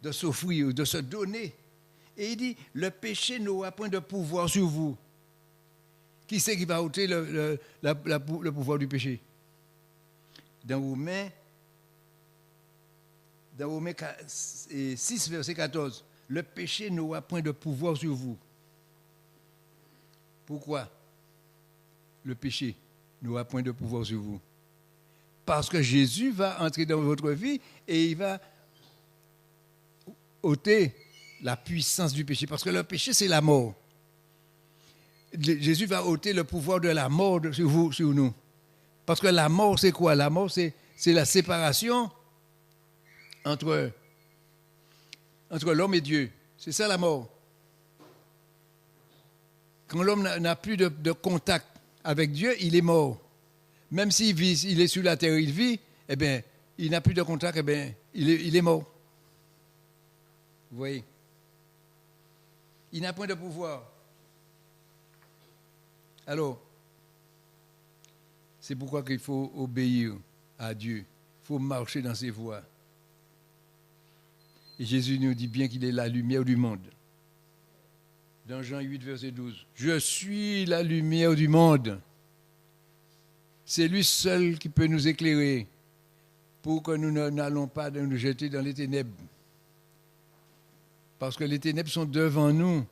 de s'offrir, de se donner. Et il dit, le péché n'aura point de pouvoir sur vous. Qui c'est qui va ôter le pouvoir du péché? Dans Romains 6, verset 14, le péché n'aura point de pouvoir sur vous. Pourquoi le péché n'aura point de pouvoir sur vous? Parce que Jésus va entrer dans votre vie et il va ôter la puissance du péché. Parce que le péché, c'est la mort. Jésus va ôter le pouvoir de la mort sur vous, sur nous. Parce que la mort, c'est quoi? La mort, c'est la séparation entre l'homme et Dieu. C'est ça la mort. Quand l'homme n'a plus de contact avec Dieu, il est mort. Même s'il vit, il est sur la terre, il vit, eh bien, il n'a plus de contact, eh bien, il est mort. Vous voyez? Il n'a point de pouvoir. Alors, c'est pourquoi qu'il faut obéir à Dieu. Il faut marcher dans ses voies. Et Jésus nous dit bien qu'il est la lumière du monde. Dans Jean 8, verset 12. Je suis la lumière du monde. C'est lui seul qui peut nous éclairer pour que nous n'allons pas nous jeter dans les ténèbres. Parce que les ténèbres sont devant nous.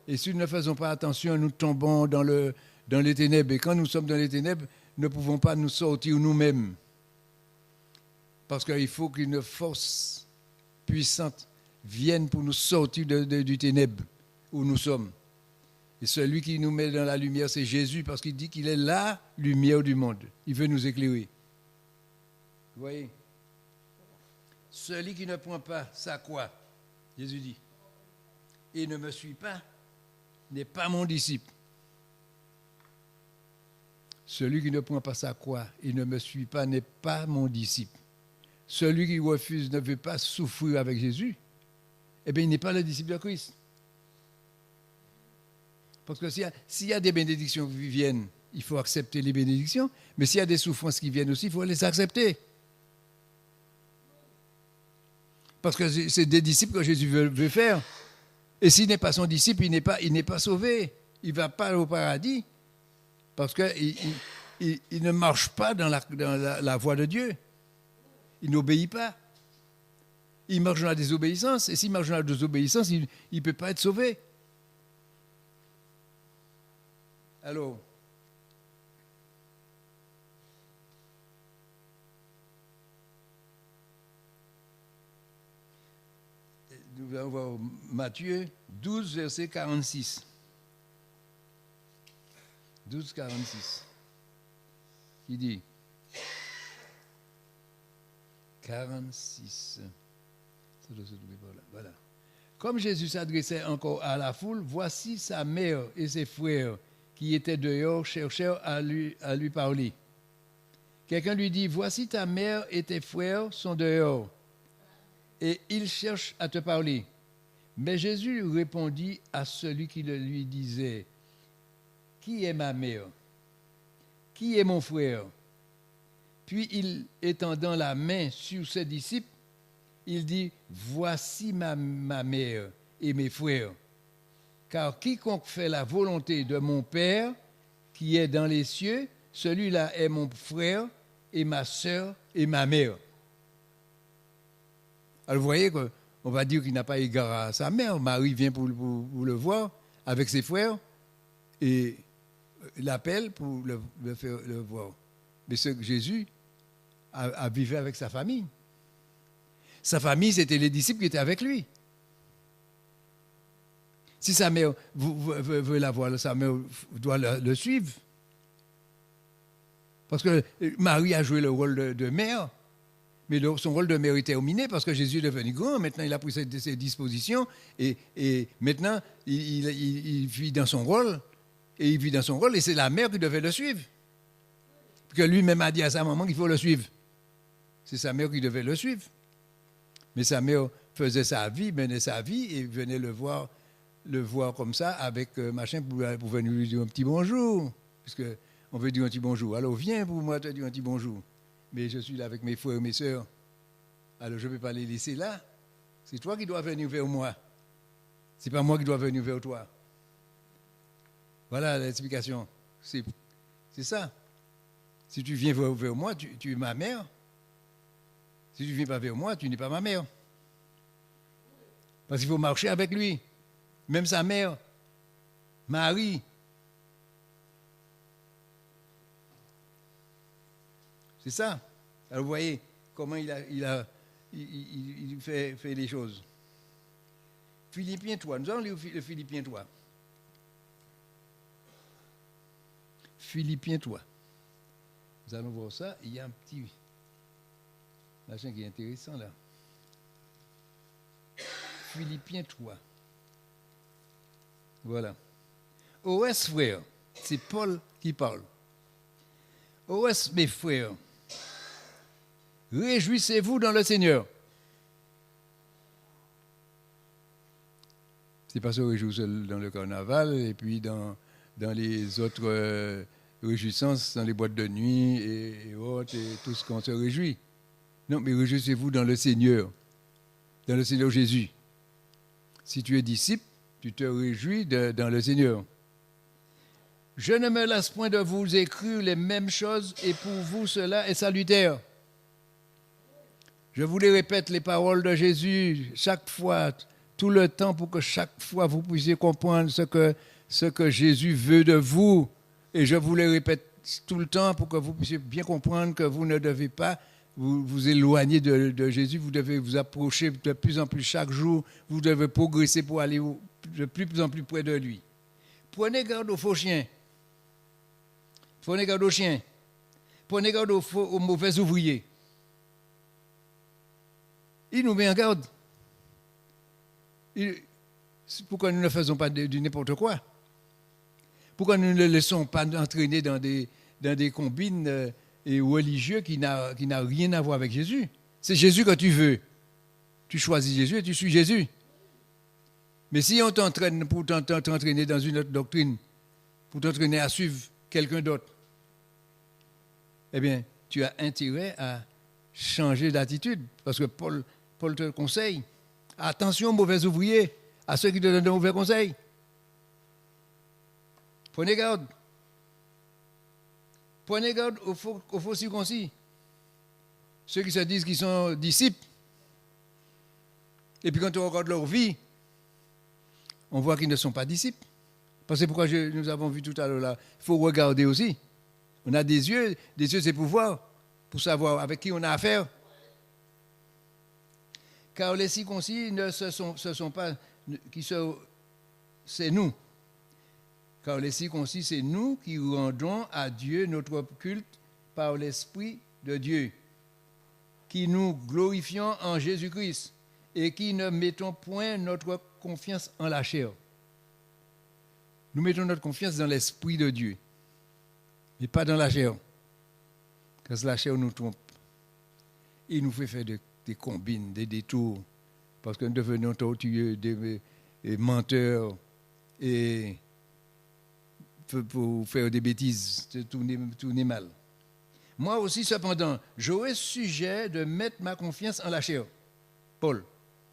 Et si nous ne faisons pas attention, nous tombons dans les ténèbres. Et quand nous sommes dans les ténèbres, nous ne pouvons pas nous sortir nous-mêmes. Parce qu'il faut qu'une force puissante vienne pour nous sortir du ténèbre où nous sommes. Et celui qui nous met dans la lumière, c'est Jésus, parce qu'il dit qu'il est la lumière du monde. Il veut nous éclairer. Vous voyez? Celui qui ne prend pas sa croix, Jésus dit, et ne me suit pas, n'est pas mon disciple. Celui qui ne prend pas sa croix et ne me suit pas n'est pas mon disciple. Celui qui refuse, ne veut pas souffrir avec Jésus, eh bien, il n'est pas le disciple de Christ. Parce que s'il y a des bénédictions qui viennent, il faut accepter les bénédictions, mais s'il y a des souffrances qui viennent aussi, il faut les accepter. Parce que c'est des disciples que Jésus veut faire. Et s'il n'est pas son disciple, il n'est pas sauvé. Il ne va pas au paradis. Parce qu'il ne marche pas dans la voie de Dieu. Il n'obéit pas. Il marche dans la désobéissance. Et s'il marche dans la désobéissance, il ne peut pas être sauvé. Alors, nous allons voir Matthieu 12, verset 46. 12, 46. Qui dit 46. Ça doit se trouver par là. Voilà. Comme Jésus s'adressait encore à la foule, voici sa mère et ses frères qui étaient dehors cherchèrent à lui parler. quelqu'un lui dit, voici ta mère et tes frères sont dehors, et ils cherchent à te parler. Mais Jésus répondit à celui qui le lui disait, qui est ma mère? Qui est mon frère? Puis il, étendant la main sur ses disciples, il dit, voici ma mère et mes frères. Car quiconque fait la volonté de mon Père qui est dans les cieux, celui-là est mon frère et ma sœur et ma mère. Alors vous voyez qu'on va dire qu'il n'a pas égard à sa mère. Marie vient pour le voir avec ses frères et l'appelle pour le faire le voir. Mais ce que Jésus a vécu avec sa famille. Sa famille, c'était les disciples qui étaient avec lui. Si sa mère veut la voir, sa mère doit le suivre. Parce que Marie a joué le rôle de mère, mais son rôle de mère est terminé parce que Jésus est devenu grand. Maintenant, il a pris ses dispositions et maintenant, il vit dans son rôle. Et il vit dans son rôle et c'est la mère qui devait le suivre. Parce que lui-même a dit à sa maman qu'il faut le suivre. C'est sa mère qui devait le suivre. Mais sa mère faisait sa vie, menait sa vie et venait le voir comme ça avec machin pour venir lui dire un petit bonjour. Puisque on veut dire un petit bonjour. Alors viens pour moi te dire un petit bonjour. Mais je suis là avec mes frères et mes sœurs. Alors je ne peux pas les laisser là. C'est toi qui dois venir vers moi. Ce n'est pas moi qui dois venir vers toi. Voilà l'explication. C'est ça. Si tu viens vers moi, tu es ma mère. Si tu ne viens pas vers moi, tu n'es pas ma mère. Parce qu'il faut marcher avec lui. Même sa mère, Marie. C'est ça. Alors vous voyez comment il fait les choses. Philippiens 3. Nous allons lire le Philippiens 3. Philippiens 3. Nous allons voir ça. Il y a un petit machin qui est intéressant là. Philippiens 3. Voilà. OS frères, c'est Paul qui parle. OS mes frères, réjouissez-vous dans le Seigneur. C'est pas se réjouir dans le carnaval et puis dans les autres réjouissances, dans les boîtes de nuit et autres, et tout ce qu'on se réjouit. Non, mais réjouissez-vous dans le Seigneur Jésus. Si tu es disciple, tu te réjouis dans le Seigneur. Je ne me lasse point de vous écrire les mêmes choses et pour vous cela est salutaire. Je vous les répète les paroles de Jésus chaque fois, tout le temps pour que chaque fois vous puissiez comprendre ce que Jésus veut de vous. Et je vous les répète tout le temps pour que vous puissiez bien comprendre que vous ne devez pas vous éloigner de Jésus, vous devez vous approcher de plus en plus chaque jour, vous devez progresser pour aller de plus en plus près de lui. Prenez garde aux faux chiens. Prenez garde aux chiens. Prenez garde aux mauvais ouvriers. Il nous met en garde. Pourquoi nous ne faisons pas du n'importe quoi? Pourquoi nous ne le laissons pas entraîner dans des combines religieux qui n'a rien à voir avec Jésus? C'est Jésus que tu veux. Tu choisis Jésus et tu suis Jésus. Mais si on t'entraîne pour t'entraîner dans une autre doctrine, pour t'entraîner à suivre quelqu'un d'autre, eh bien, tu as intérêt à changer d'attitude. Parce que Paul te conseille. Attention aux mauvais ouvriers, à ceux qui te donnent de mauvais conseils. Prenez garde. Prenez garde aux faux circoncis. Ceux qui se disent qu'ils sont disciples. Et puis quand on regarde leur vie, on voit qu'ils ne sont pas disciples. Parce que pourquoi nous avons vu tout à l'heure là, il faut regarder aussi. On a des yeux c'est pour voir, pour savoir avec qui on a affaire. Car les circoncis ce sont pas c'est nous. Car les circoncis, c'est nous qui rendons à Dieu notre culte par l'Esprit de Dieu, qui nous glorifions en Jésus-Christ et qui ne mettons point notre confiance en la chair. Nous mettons notre confiance dans l'Esprit de Dieu, mais pas dans la chair. Quand la chair nous trompe, il nous fait faire des combines, des détours, parce que nous devenons tortueux, des menteurs, et pour faire des bêtises, tourner mal. Moi aussi, cependant, j'aurais sujet de mettre ma confiance en la chair. Paul,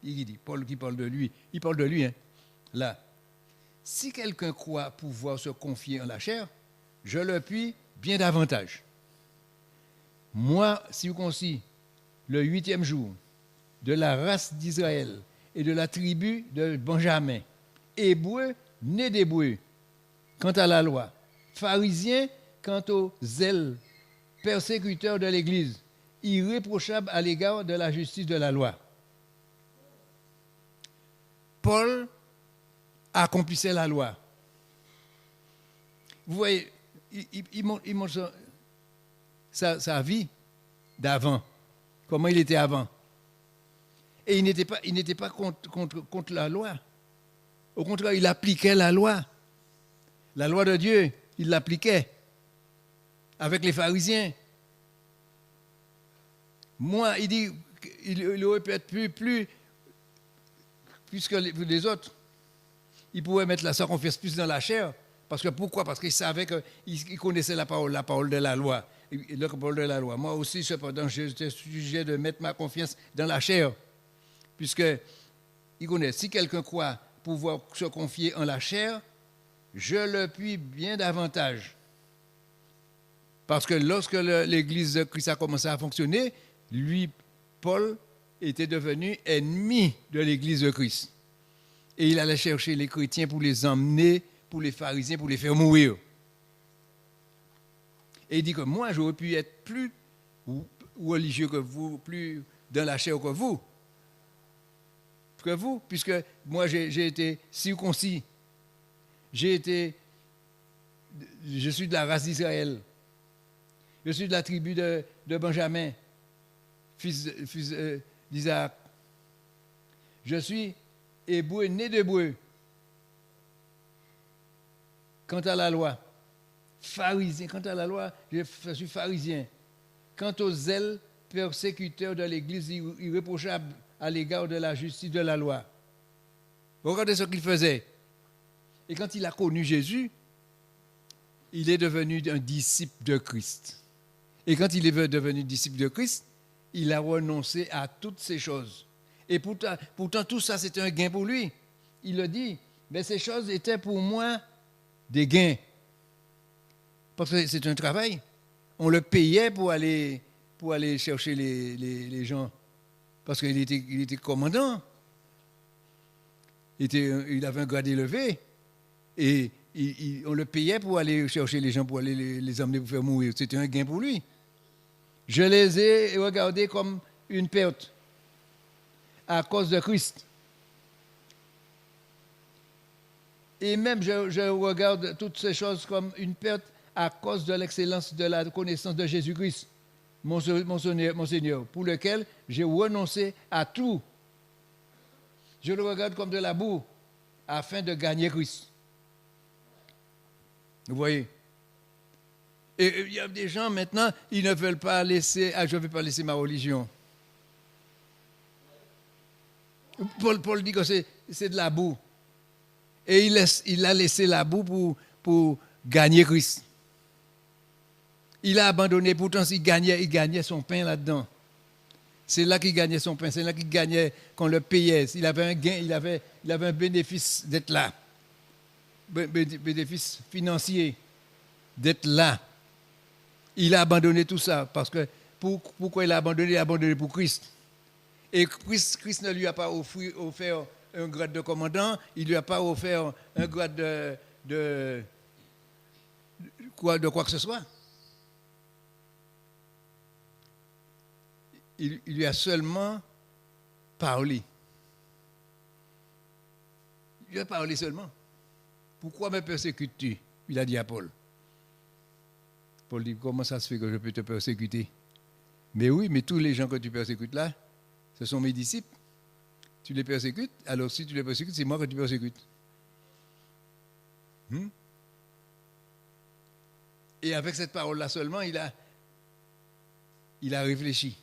il dit, Paul qui parle de lui, il parle de lui, hein, là. Si quelqu'un croit pouvoir se confier en la chair, je le puis bien davantage. Moi, circoncis, le 8e jour, de la race d'Israël et de la tribu de Benjamin, hébreu, né d'hébreu, quant à la loi, pharisien, quant au zèle, persécuteur de l'Église, irréprochable à l'égard de la justice de la loi. Paul accomplissait la loi. Vous voyez, il montre sa vie d'avant, comment il était avant. Et il n'était pas contre la loi. Au contraire, il appliquait la loi. La loi de Dieu, il l'appliquait avec les pharisiens. Moi, il dit, il aurait pu être plus que les autres. Il pouvait mettre sa confiance plus dans la chair. Parce que pourquoi? Parce qu'il savait qu'il connaissait la parole de la loi. La parole de la loi. Moi aussi, cependant, j'étais sujet de mettre ma confiance dans la chair. Puisque il connaît, si quelqu'un croit pouvoir se confier en la chair, je le puis bien davantage. Parce que lorsque l'Église de Christ a commencé à fonctionner, lui, Paul, était devenu ennemi de l'Église de Christ. Et il allait chercher les chrétiens pour les emmener, pour les pharisiens, pour les faire mourir. Et il dit que moi, j'aurais pu être plus religieux que vous, plus dans la chair que vous, puisque moi, j'ai été circoncis. Je suis de la race d'Israël. Je suis de la tribu de Benjamin, fils d'Isaac. Je suis hébreu, né d'hébreu. Quant à la loi, pharisien. Quant à la loi, je suis pharisien. Quant au zèle, persécuteur de l'Église, irréprochable à l'égard de la justice de la loi. Regardez ce qu'il faisait. Et quand il a connu Jésus, il est devenu un disciple de Christ. Et quand il est devenu disciple de Christ, il a renoncé à toutes ces choses. Et pourtant tout ça, c'était un gain pour lui. Il le dit, mais ces choses étaient pour moi des gains. Parce que c'est un travail. On le payait pour aller chercher les gens. Parce qu'il était commandant. Il avait un grade élevé. Et on le payait pour aller chercher les gens, pour aller les emmener pour faire mourir. C'était un gain pour lui. Je les ai regardés comme une perte à cause de Christ. Et même je regarde toutes ces choses comme une perte à cause de l'excellence de la connaissance de Jésus-Christ, mon Seigneur, pour lequel j'ai renoncé à tout. Je le regarde comme de la boue afin de gagner Christ. Vous voyez? Et il y a des gens maintenant, ils ne veulent pas laisser, je ne vais pas laisser ma religion. Paul dit que c'est de la boue. Et il a laissé la boue pour gagner Christ. Il a abandonné, pourtant il gagnait son pain là-dedans. C'est là qu'il gagnait son pain, c'est là qu'il gagnait, qu'on le payait. Il avait un gain, il avait un bénéfice d'être là. Bénéfice financier d'être là. Il a abandonné tout ça parce que pourquoi il a abandonné? Il a abandonné pour Christ. Et Christ ne lui a pas offert un grade de commandant, il ne lui a pas offert un grade de quoi que ce soit. Il lui a seulement parlé. Il lui a parlé seulement. Pourquoi me persécutes-tu? Il a dit à Paul. Paul dit, comment ça se fait que je peux te persécuter? Mais oui, mais tous les gens que tu persécutes là, ce sont mes disciples. Tu les persécutes, alors si tu les persécutes, c'est moi que tu persécutes. Et avec cette parole-là seulement, il a il a réfléchi.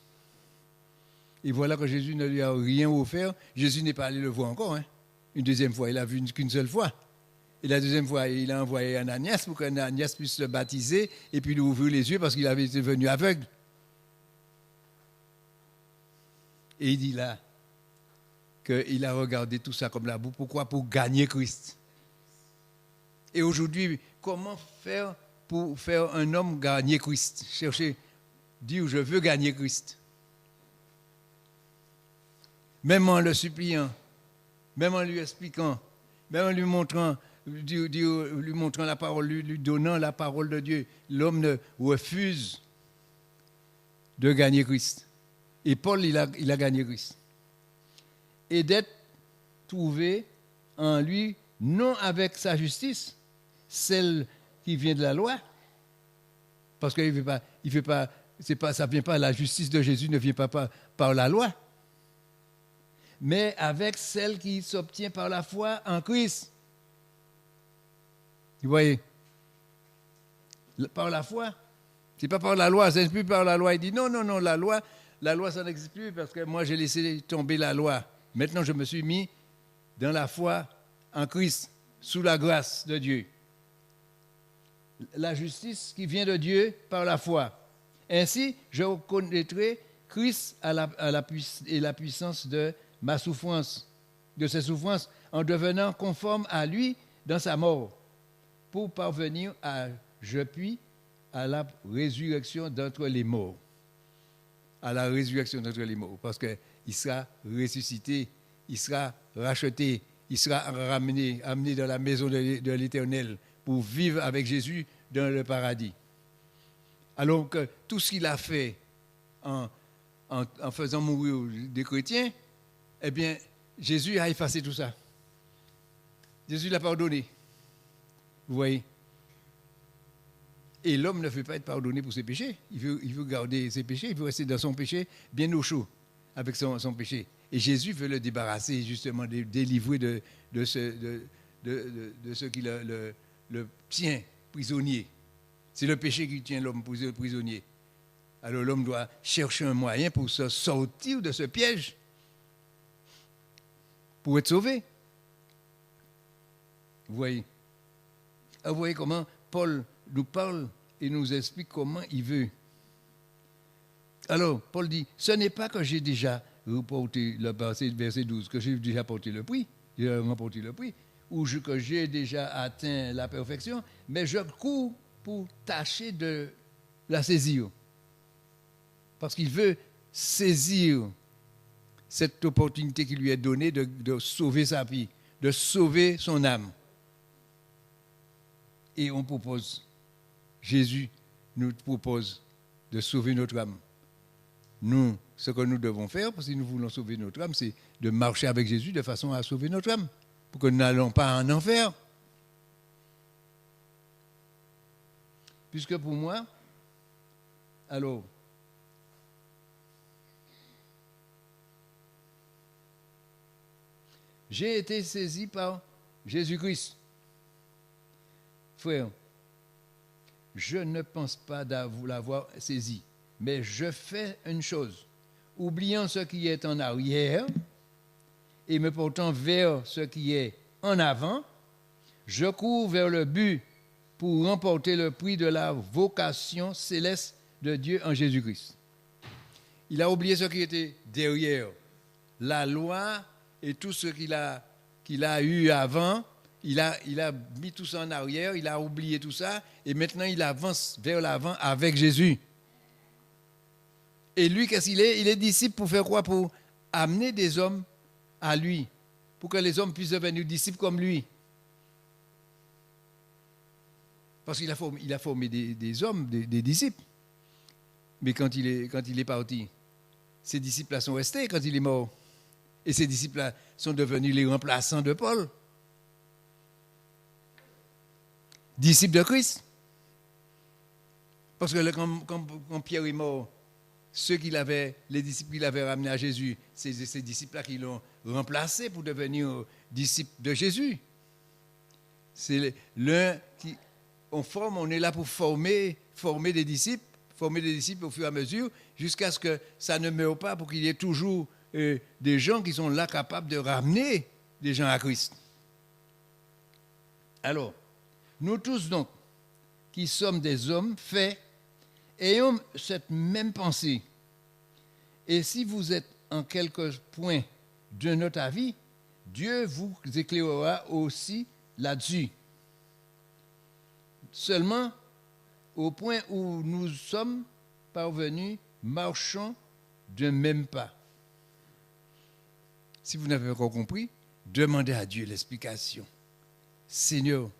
Et voilà que Jésus ne lui a rien offert. Jésus n'est pas allé le voir encore. Une deuxième fois, il l'a vu qu'une seule fois. Et la deuxième fois, il a envoyé Ananias pour qu'Ananias puisse le baptiser et puis lui ouvrir les yeux parce qu'il avait été venu aveugle. Et il dit là qu'il a regardé tout ça comme la boue. Pourquoi? Pour gagner Christ. Et aujourd'hui, comment faire pour faire un homme gagner Christ? Chercher, dire je veux gagner Christ. Même en le suppliant, même en lui expliquant, même en lui montrant la parole, lui donnant la parole de Dieu, l'homme ne refuse de gagner Christ. Et Paul, il a gagné Christ. Et d'être trouvé en lui, non avec sa justice, celle qui vient de la loi, parce que ça vient pas, la justice de Jésus ne vient pas par la loi, mais avec celle qui s'obtient par la foi en Christ. Vous voyez, par la foi, c'est pas par la loi, c'est plus par la loi. Il dit non, la loi ça n'existe plus parce que moi j'ai laissé tomber la loi. Maintenant je me suis mis dans la foi en Christ, sous la grâce de Dieu. La justice qui vient de Dieu par la foi. Ainsi, je reconnaîtrai Christ et la puissance de ma souffrance, de ses souffrances, en devenant conforme à lui dans sa mort, pour parvenir à la résurrection d'entre les morts. À la résurrection d'entre les morts, parce qu'il sera ressuscité, il sera racheté, il sera amené dans la maison de l'Éternel pour vivre avec Jésus dans le paradis. Alors que tout ce qu'il a fait en faisant mourir des chrétiens, eh bien, Jésus a effacé tout ça. Jésus l'a pardonné. Vous voyez? Et l'homme ne veut pas être pardonné pour ses péchés. Il veut garder ses péchés, il veut rester dans son péché bien au chaud avec son péché. Et Jésus veut le débarrasser, justement, délivrer de ce qui le tient prisonnier. C'est le péché qui tient l'homme prisonnier. Alors l'homme doit chercher un moyen pour se sortir de ce piège, pour être sauvé. Vous voyez? Vous voyez comment Paul nous parle et nous explique comment il veut. Alors, Paul dit, ce n'est pas que j'ai déjà remporté, verset 12, que j'ai déjà remporté le prix, ou que j'ai déjà atteint la perfection, mais je cours pour tâcher de la saisir. Parce qu'il veut saisir cette opportunité qui lui est donnée de sauver sa vie, de sauver son âme. Et Jésus nous propose de sauver notre âme. Nous, ce que nous devons faire, parce que nous voulons sauver notre âme, c'est de marcher avec Jésus de façon à sauver notre âme, pour que nous n'allons pas en enfer. Puisque pour moi, alors, j'ai été saisi par Jésus-Christ. Frère, je ne pense pas l'avoir saisi, mais je fais une chose, oubliant ce qui est en arrière et me portant vers ce qui est en avant, je cours vers le but pour remporter le prix de la vocation céleste de Dieu en Jésus-Christ. Il a oublié ce qui était derrière, la loi et tout ce qu'il a eu avant. Il a mis tout ça en arrière, il a oublié tout ça, et maintenant il avance vers l'avant avec Jésus. Et lui, qu'est-ce qu'il est? Il est disciple pour faire quoi? Pour amener des hommes à lui, pour que les hommes puissent devenir disciples comme lui. Parce qu'il a formé des hommes, des disciples. Mais quand il est parti, ces disciples-là sont restés quand il est mort. Et ces disciples-là sont devenus les remplaçants de Paul. Disciples de Christ. Parce que quand Pierre est mort, les disciples qu'il avait ramenés à Jésus, c'est ces disciples-là qui l'ont remplacé pour devenir disciples de Jésus. C'est l'un qui on est là pour former des disciples, former des disciples au fur et à mesure, jusqu'à ce que ça ne meure pas, pour qu'il y ait toujours des gens qui sont là capables de ramener des gens à Christ. Alors, nous tous donc, qui sommes des hommes faits, ayons cette même pensée. Et si vous êtes en quelque point de notre avis, Dieu vous éclairera aussi là-dessus. Seulement, au point où nous sommes parvenus, marchons d'un même pas. Si vous n'avez pas compris, demandez à Dieu l'explication. Seigneur,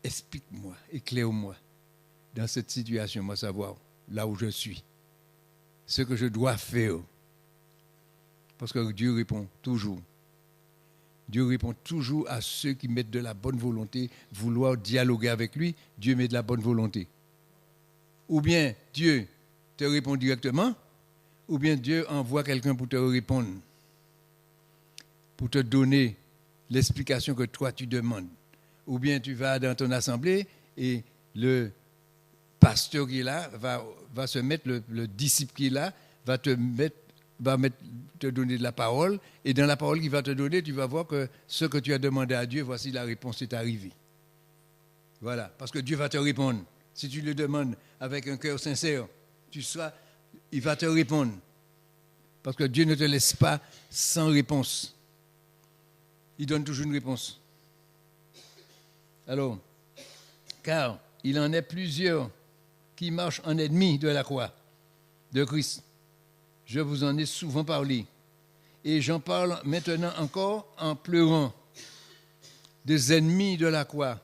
explique-moi, éclaire-moi dans cette situation, moi savoir là où je suis, ce que je dois faire. Parce que Dieu répond toujours. Dieu répond toujours à ceux qui mettent de la bonne volonté, vouloir dialoguer avec lui, Dieu met de la bonne volonté. Ou bien Dieu te répond directement, ou bien Dieu envoie quelqu'un pour te répondre, pour te donner l'explication que toi tu demandes. Ou bien tu vas dans ton assemblée et le pasteur qui est là va se mettre, le disciple qui est là, va te donner de la parole, et dans la parole qu'il va te donner, tu vas voir que ce que tu as demandé à Dieu, voici la réponse est arrivée. Voilà, parce que Dieu va te répondre. Si tu le demandes avec un cœur sincère, il va te répondre. Parce que Dieu ne te laisse pas sans réponse. Il donne toujours une réponse. Alors, car il en est plusieurs qui marchent en ennemis de la croix de Christ. Je vous en ai souvent parlé. Et j'en parle maintenant encore en pleurant. Des ennemis de la croix.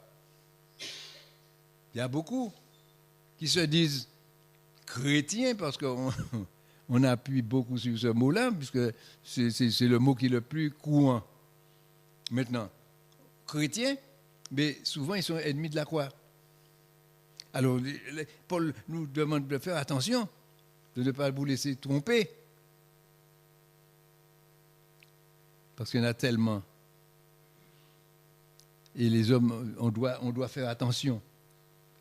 Il y a beaucoup qui se disent chrétiens, parce qu'on appuie beaucoup sur ce mot-là, puisque c'est le mot qui est le plus courant. Maintenant, chrétiens, mais souvent ils sont ennemis de la croix. Alors, Paul nous demande de faire attention, de ne pas vous laisser tromper. Parce qu'il y en a tellement. Et les hommes, on doit faire attention.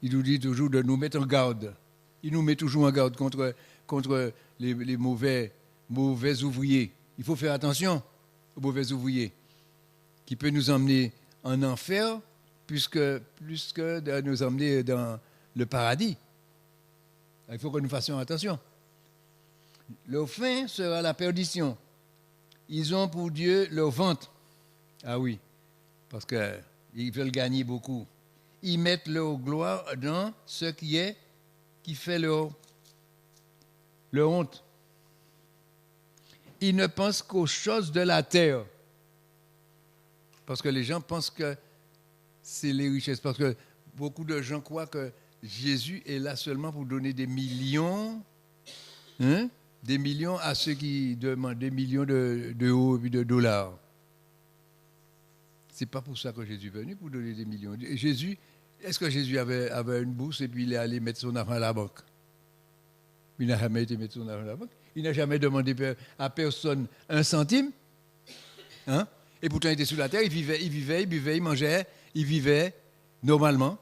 Il nous dit toujours de nous mettre en garde. Il nous met toujours en garde contre les mauvais ouvriers. Il faut faire attention aux mauvais ouvriers qui peut nous emmener en enfer plus que de nous emmener dans le paradis. Il faut que nous fassions attention. Leur fin sera la perdition. Ils ont pour Dieu leur ventre. Ah oui, parce qu'ils veulent gagner beaucoup. Ils mettent leur gloire dans ce qui fait leur honte. Ils ne pensent qu'aux choses de la terre. Parce que les gens pensent que c'est les richesses. Parce que beaucoup de gens croient que Jésus est là seulement pour donner des millions, des millions à ceux qui demandent des millions d'euros et de dollars. Ce n'est pas pour ça que Jésus est venu, pour donner des millions. Est-ce que Jésus avait une bourse et puis il est allé mettre son argent à la banque? Il n'a jamais été mettre son argent à la banque. Il n'a jamais demandé à personne un centime. Et pourtant, il était sur la terre, il vivait, il buvait, il mangeait, il vivait normalement.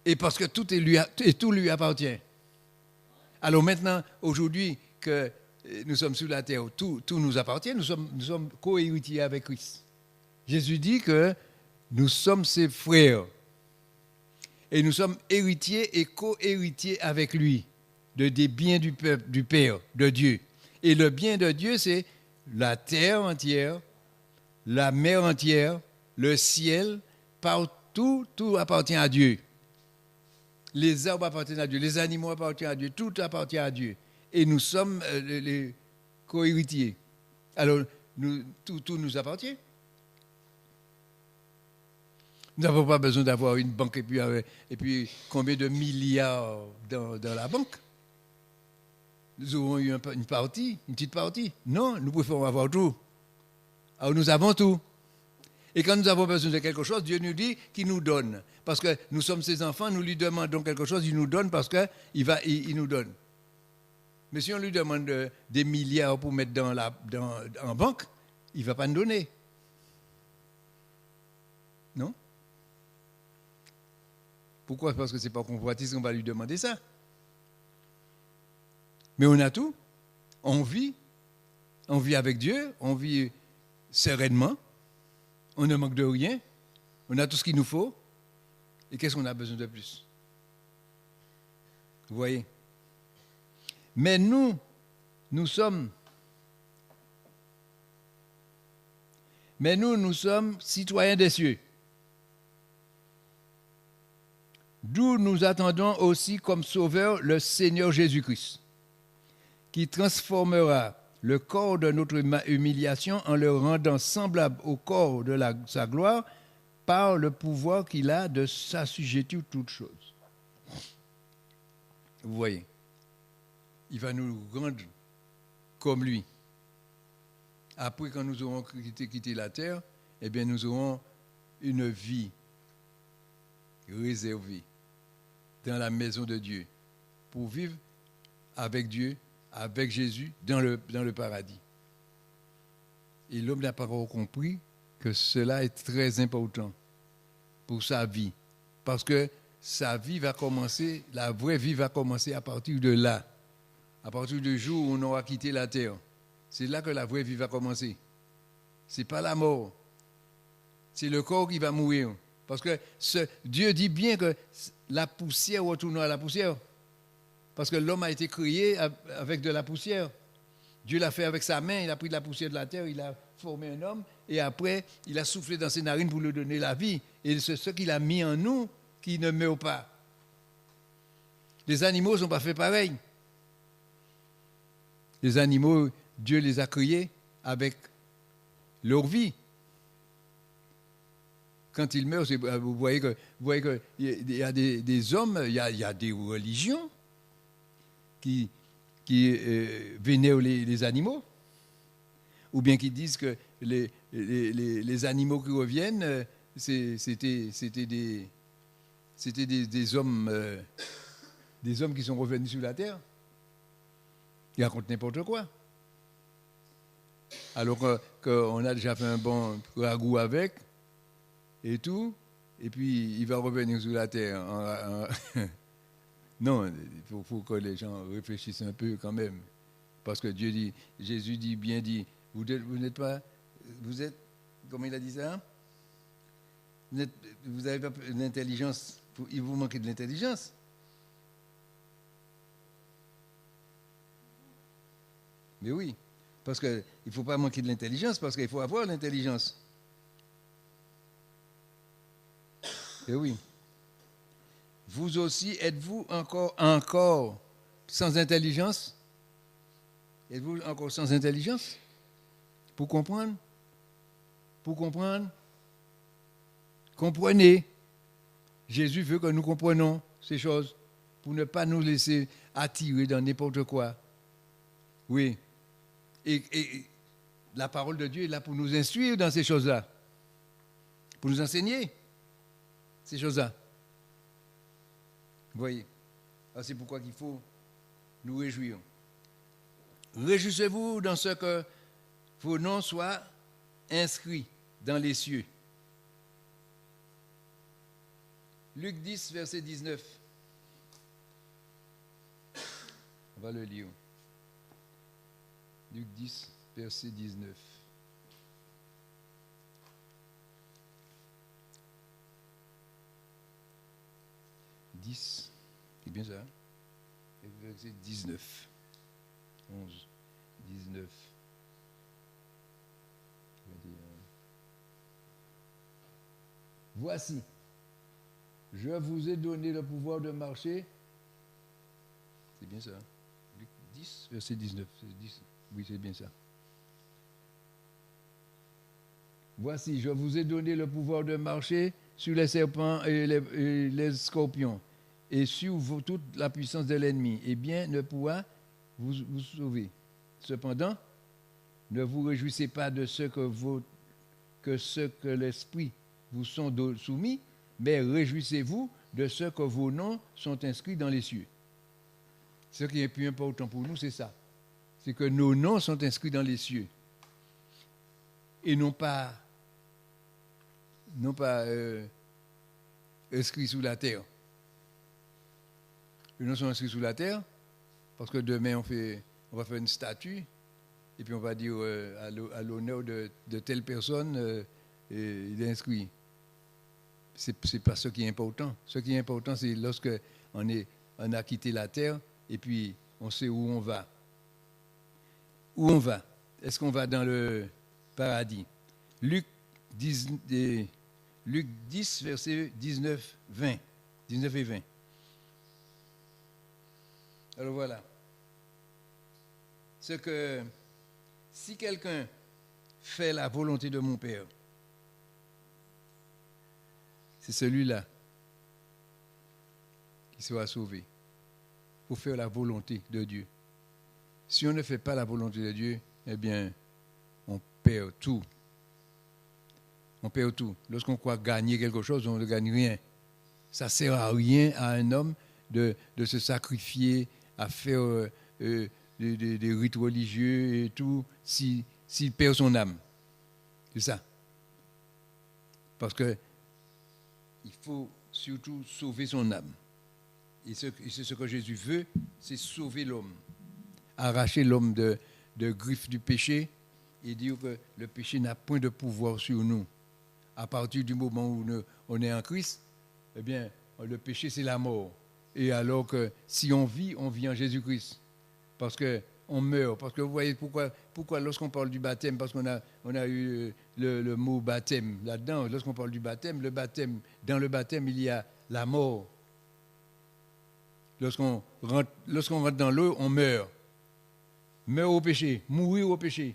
Et parce que tout lui appartient. Alors maintenant, aujourd'hui, que nous sommes sur la terre, tout nous appartient, nous sommes co-héritiers avec Christ. Jésus dit que nous sommes ses frères. Et nous sommes héritiers et co-héritiers avec lui des biens du peuple, du Père, de Dieu. Et le bien de Dieu, c'est la terre entière, la mer entière, le ciel, partout, tout appartient à Dieu. Les arbres appartiennent à Dieu, les animaux appartiennent à Dieu, tout appartient à Dieu. Et nous sommes les co-héritiers. Alors, tout nous appartient. Nous n'avons pas besoin d'avoir une banque et puis combien de milliards dans la banque. Nous aurons eu une petite partie. Non, nous préférons avoir tout. Alors nous avons tout. Et quand nous avons besoin de quelque chose, Dieu nous dit qu'il nous donne. Parce que nous sommes ses enfants, nous lui demandons quelque chose, il nous donne parce qu'il nous donne. Mais si on lui demande des milliards pour mettre en banque, il ne va pas nous donner. Non? Pourquoi? Parce que ce n'est pas convoitise qu'on va lui demander ça. Mais on a tout. On vit avec Dieu, on vit sereinement, on ne manque de rien, on a tout ce qu'il nous faut. Et qu'est-ce qu'on a besoin de plus? Vous voyez? Mais nous sommes citoyens des cieux. D'où nous attendons aussi comme sauveur le Seigneur Jésus-Christ, qui transformera le corps de notre humiliation en le rendant semblable au corps de sa gloire par le pouvoir qu'il a de s'assujettir toutes choses. Vous voyez, il va nous rendre comme lui. Après, quand nous aurons quitté la terre, eh bien, nous aurons une vie réservée dans la maison de Dieu pour vivre avec Dieu, avec Jésus, dans le paradis. Et l'homme n'a pas encore compris que cela est très important pour sa vie. Parce que sa vie va commencer, la vraie vie va commencer à partir de là. À partir du jour où on aura quitté la terre. C'est là que la vraie vie va commencer. Ce n'est pas la mort. C'est le corps qui va mourir. Parce que Dieu dit bien que la poussière retournera à la poussière. Parce que l'homme a été créé avec de la poussière. Dieu l'a fait avec sa main, il a pris de la poussière de la terre, il a formé un homme, et après, il a soufflé dans ses narines pour lui donner la vie. Et c'est ce qu'il a mis en nous qui ne meurt pas. Les animaux ne sont pas faits pareil. Les animaux, Dieu les a créés avec leur vie. Quand ils meurent, vous voyez qu'il y a des hommes, il y a des religions qui vénèrent les animaux, ou bien qui disent que les animaux qui reviennent, c'était des hommes qui sont revenus sur la terre. Ils racontent n'importe quoi. Alors qu'on a déjà fait un bon ragoût avec, et tout, et puis il va revenir sur la terre. Non, il faut que les gens réfléchissent un peu quand même. Parce que Jésus dit, vous n'êtes pas, vous êtes, comment il a dit ça? Vous n'avez pas l'intelligence, il vous manque de l'intelligence. Mais oui, parce qu'il ne faut pas manquer de l'intelligence, parce qu'il faut avoir l'intelligence. Et oui. Vous aussi, êtes-vous encore sans intelligence? Êtes-vous encore sans intelligence? Pour comprendre? Comprenez. Jésus veut que nous comprenions ces choses pour ne pas nous laisser attirer dans n'importe quoi. Oui. Et la parole de Dieu est là pour nous instruire dans ces choses-là. Pour nous enseigner ces choses-là. Vous voyez, alors c'est pourquoi il faut nous réjouir. Réjouissez-vous dans ce que vos noms soient inscrits dans les cieux. Luc 10, verset 19. On va le lire. Luc 10, verset 19. C'est bien ça, hein? Verset 19. 11, 19. Voici, je vous ai donné le pouvoir de marcher. C'est bien ça, hein? Luc 10, verset 19. 10. Oui, c'est bien ça. Voici, je vous ai donné le pouvoir de marcher sur les serpents et les scorpions, et sur toute la puissance de l'ennemi, et bien ne pourra vous sauver. Cependant, ne vous réjouissez pas de ce que l'Esprit vous sont soumis, mais réjouissez-vous de ce que vos noms sont inscrits dans les cieux. Ce qui est plus important pour nous, c'est ça. C'est que nos noms sont inscrits dans les cieux. Et non pas inscrits sous la terre. Les noms sont inscrits sous la terre, parce que demain on va faire une statue, et puis on va dire à l'honneur de telle personne, il est inscrit. C'est pas ce qui est important. Ce qui est important, c'est lorsque on a quitté la terre, et puis on sait où on va. Où on va? Est-ce qu'on va dans le paradis? Luc 10, versets 19 et 20. Alors voilà. Si quelqu'un fait la volonté de mon Père, c'est celui-là qui sera sauvé. Pour faire la volonté de Dieu. Si on ne fait pas la volonté de Dieu, eh bien, on perd tout. On perd tout. Lorsqu'on croit gagner quelque chose, on ne gagne rien. Ça ne sert à rien à un homme de se sacrifier, à faire des rites religieux et tout, s'il perd son âme. C'est ça. Parce qu'il faut surtout sauver son âme. Et c'est ce que Jésus veut, c'est sauver l'homme. Arracher l'homme de griffes du péché et dire que le péché n'a point de pouvoir sur nous. À partir du moment où on est en Christ, eh bien, le péché, c'est la mort. Et alors que si on vit en Jésus-Christ. Parce qu'on meurt. Parce que vous voyez pourquoi lorsqu'on parle du baptême, parce qu'on a eu le mot baptême là-dedans, lorsqu'on parle du baptême, dans le baptême, il y a la mort. Lorsqu'on rentre dans l'eau, on meurt. Meurt au péché, mourir au péché.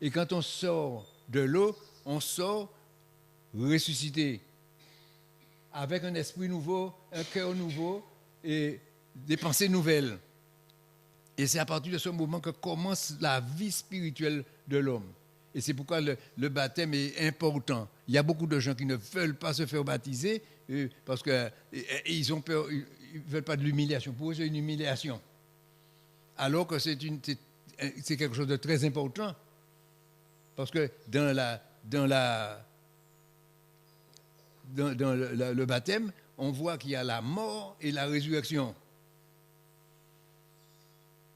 Et quand on sort de l'eau, on sort ressuscité, avec un esprit nouveau, un cœur nouveau et des pensées nouvelles. Et c'est à partir de ce moment que commence la vie spirituelle de l'homme. Et c'est pourquoi le baptême est important. Il y a beaucoup de gens qui ne veulent pas se faire baptiser parce qu'ils ont peur, ils ne veulent pas de l'humiliation. Pour eux, c'est une humiliation. Alors que c'est quelque chose de très important. Parce que dans le baptême, on voit qu'il y a la mort et la résurrection.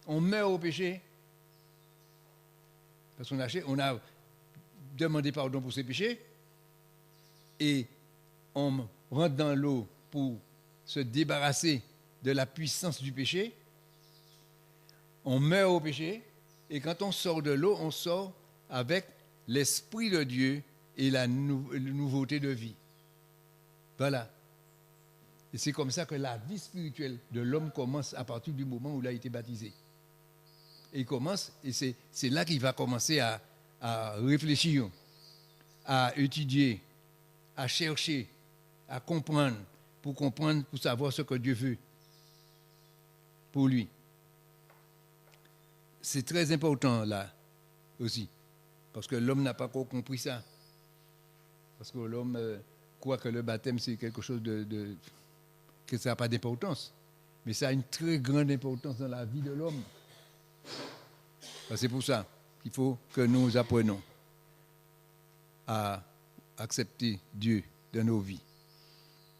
On meurt au péché parce qu'on a demandé pardon pour ses péchés et on rentre dans l'eau pour se débarrasser de la puissance du péché. On meurt au péché et quand on sort de l'eau, on sort avec l'Esprit de Dieu et la nouveauté de vie. Voilà. Et c'est comme ça que la vie spirituelle de l'homme commence à partir du moment où il a été baptisé. Et il commence, et c'est là qu'il va commencer à réfléchir, à étudier, à chercher, à comprendre, pour savoir ce que Dieu veut pour lui. C'est très important là aussi, parce que l'homme n'a pas encore compris ça. Parce que l'homme croit que le baptême c'est quelque chose que ça n'a pas d'importance. Mais ça a une très grande importance dans la vie de l'homme. C'est pour ça qu'il faut que nous apprenions à accepter Dieu dans nos vies.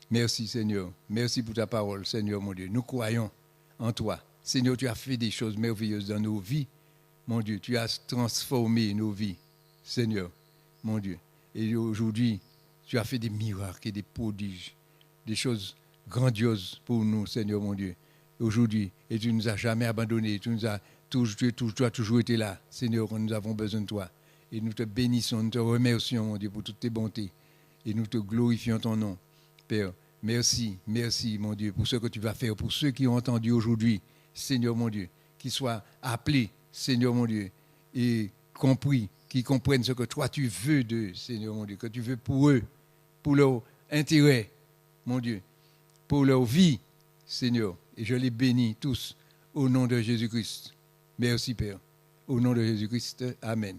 Merci Seigneur. Merci pour ta parole, Seigneur mon Dieu. Nous croyons en toi. Seigneur, tu as fait des choses merveilleuses dans nos vies. Mon Dieu, tu as transformé nos vies, Seigneur, mon Dieu. Et aujourd'hui, tu as fait des miracles et des prodiges, des choses grandioses pour nous, Seigneur, mon Dieu. Aujourd'hui, et tu ne nous as jamais abandonnés. Tu as toujours été là, Seigneur, quand nous avons besoin de toi. Et nous te bénissons, nous te remercions, mon Dieu, pour toutes tes bontés. Et nous te glorifions ton nom, Père. Merci, mon Dieu, pour ce que tu vas faire, pour ceux qui ont entendu aujourd'hui, Seigneur, mon Dieu, qu'ils soient appelés, Seigneur, mon Dieu, et compris, qu'ils comprennent ce que toi tu veux d'eux, Seigneur, mon Dieu, que tu veux pour eux, pour leur intérêt, mon Dieu, pour leur vie, Seigneur. Et je les bénis tous au nom de Jésus-Christ. Merci, Père. Au nom de Jésus-Christ, Amen.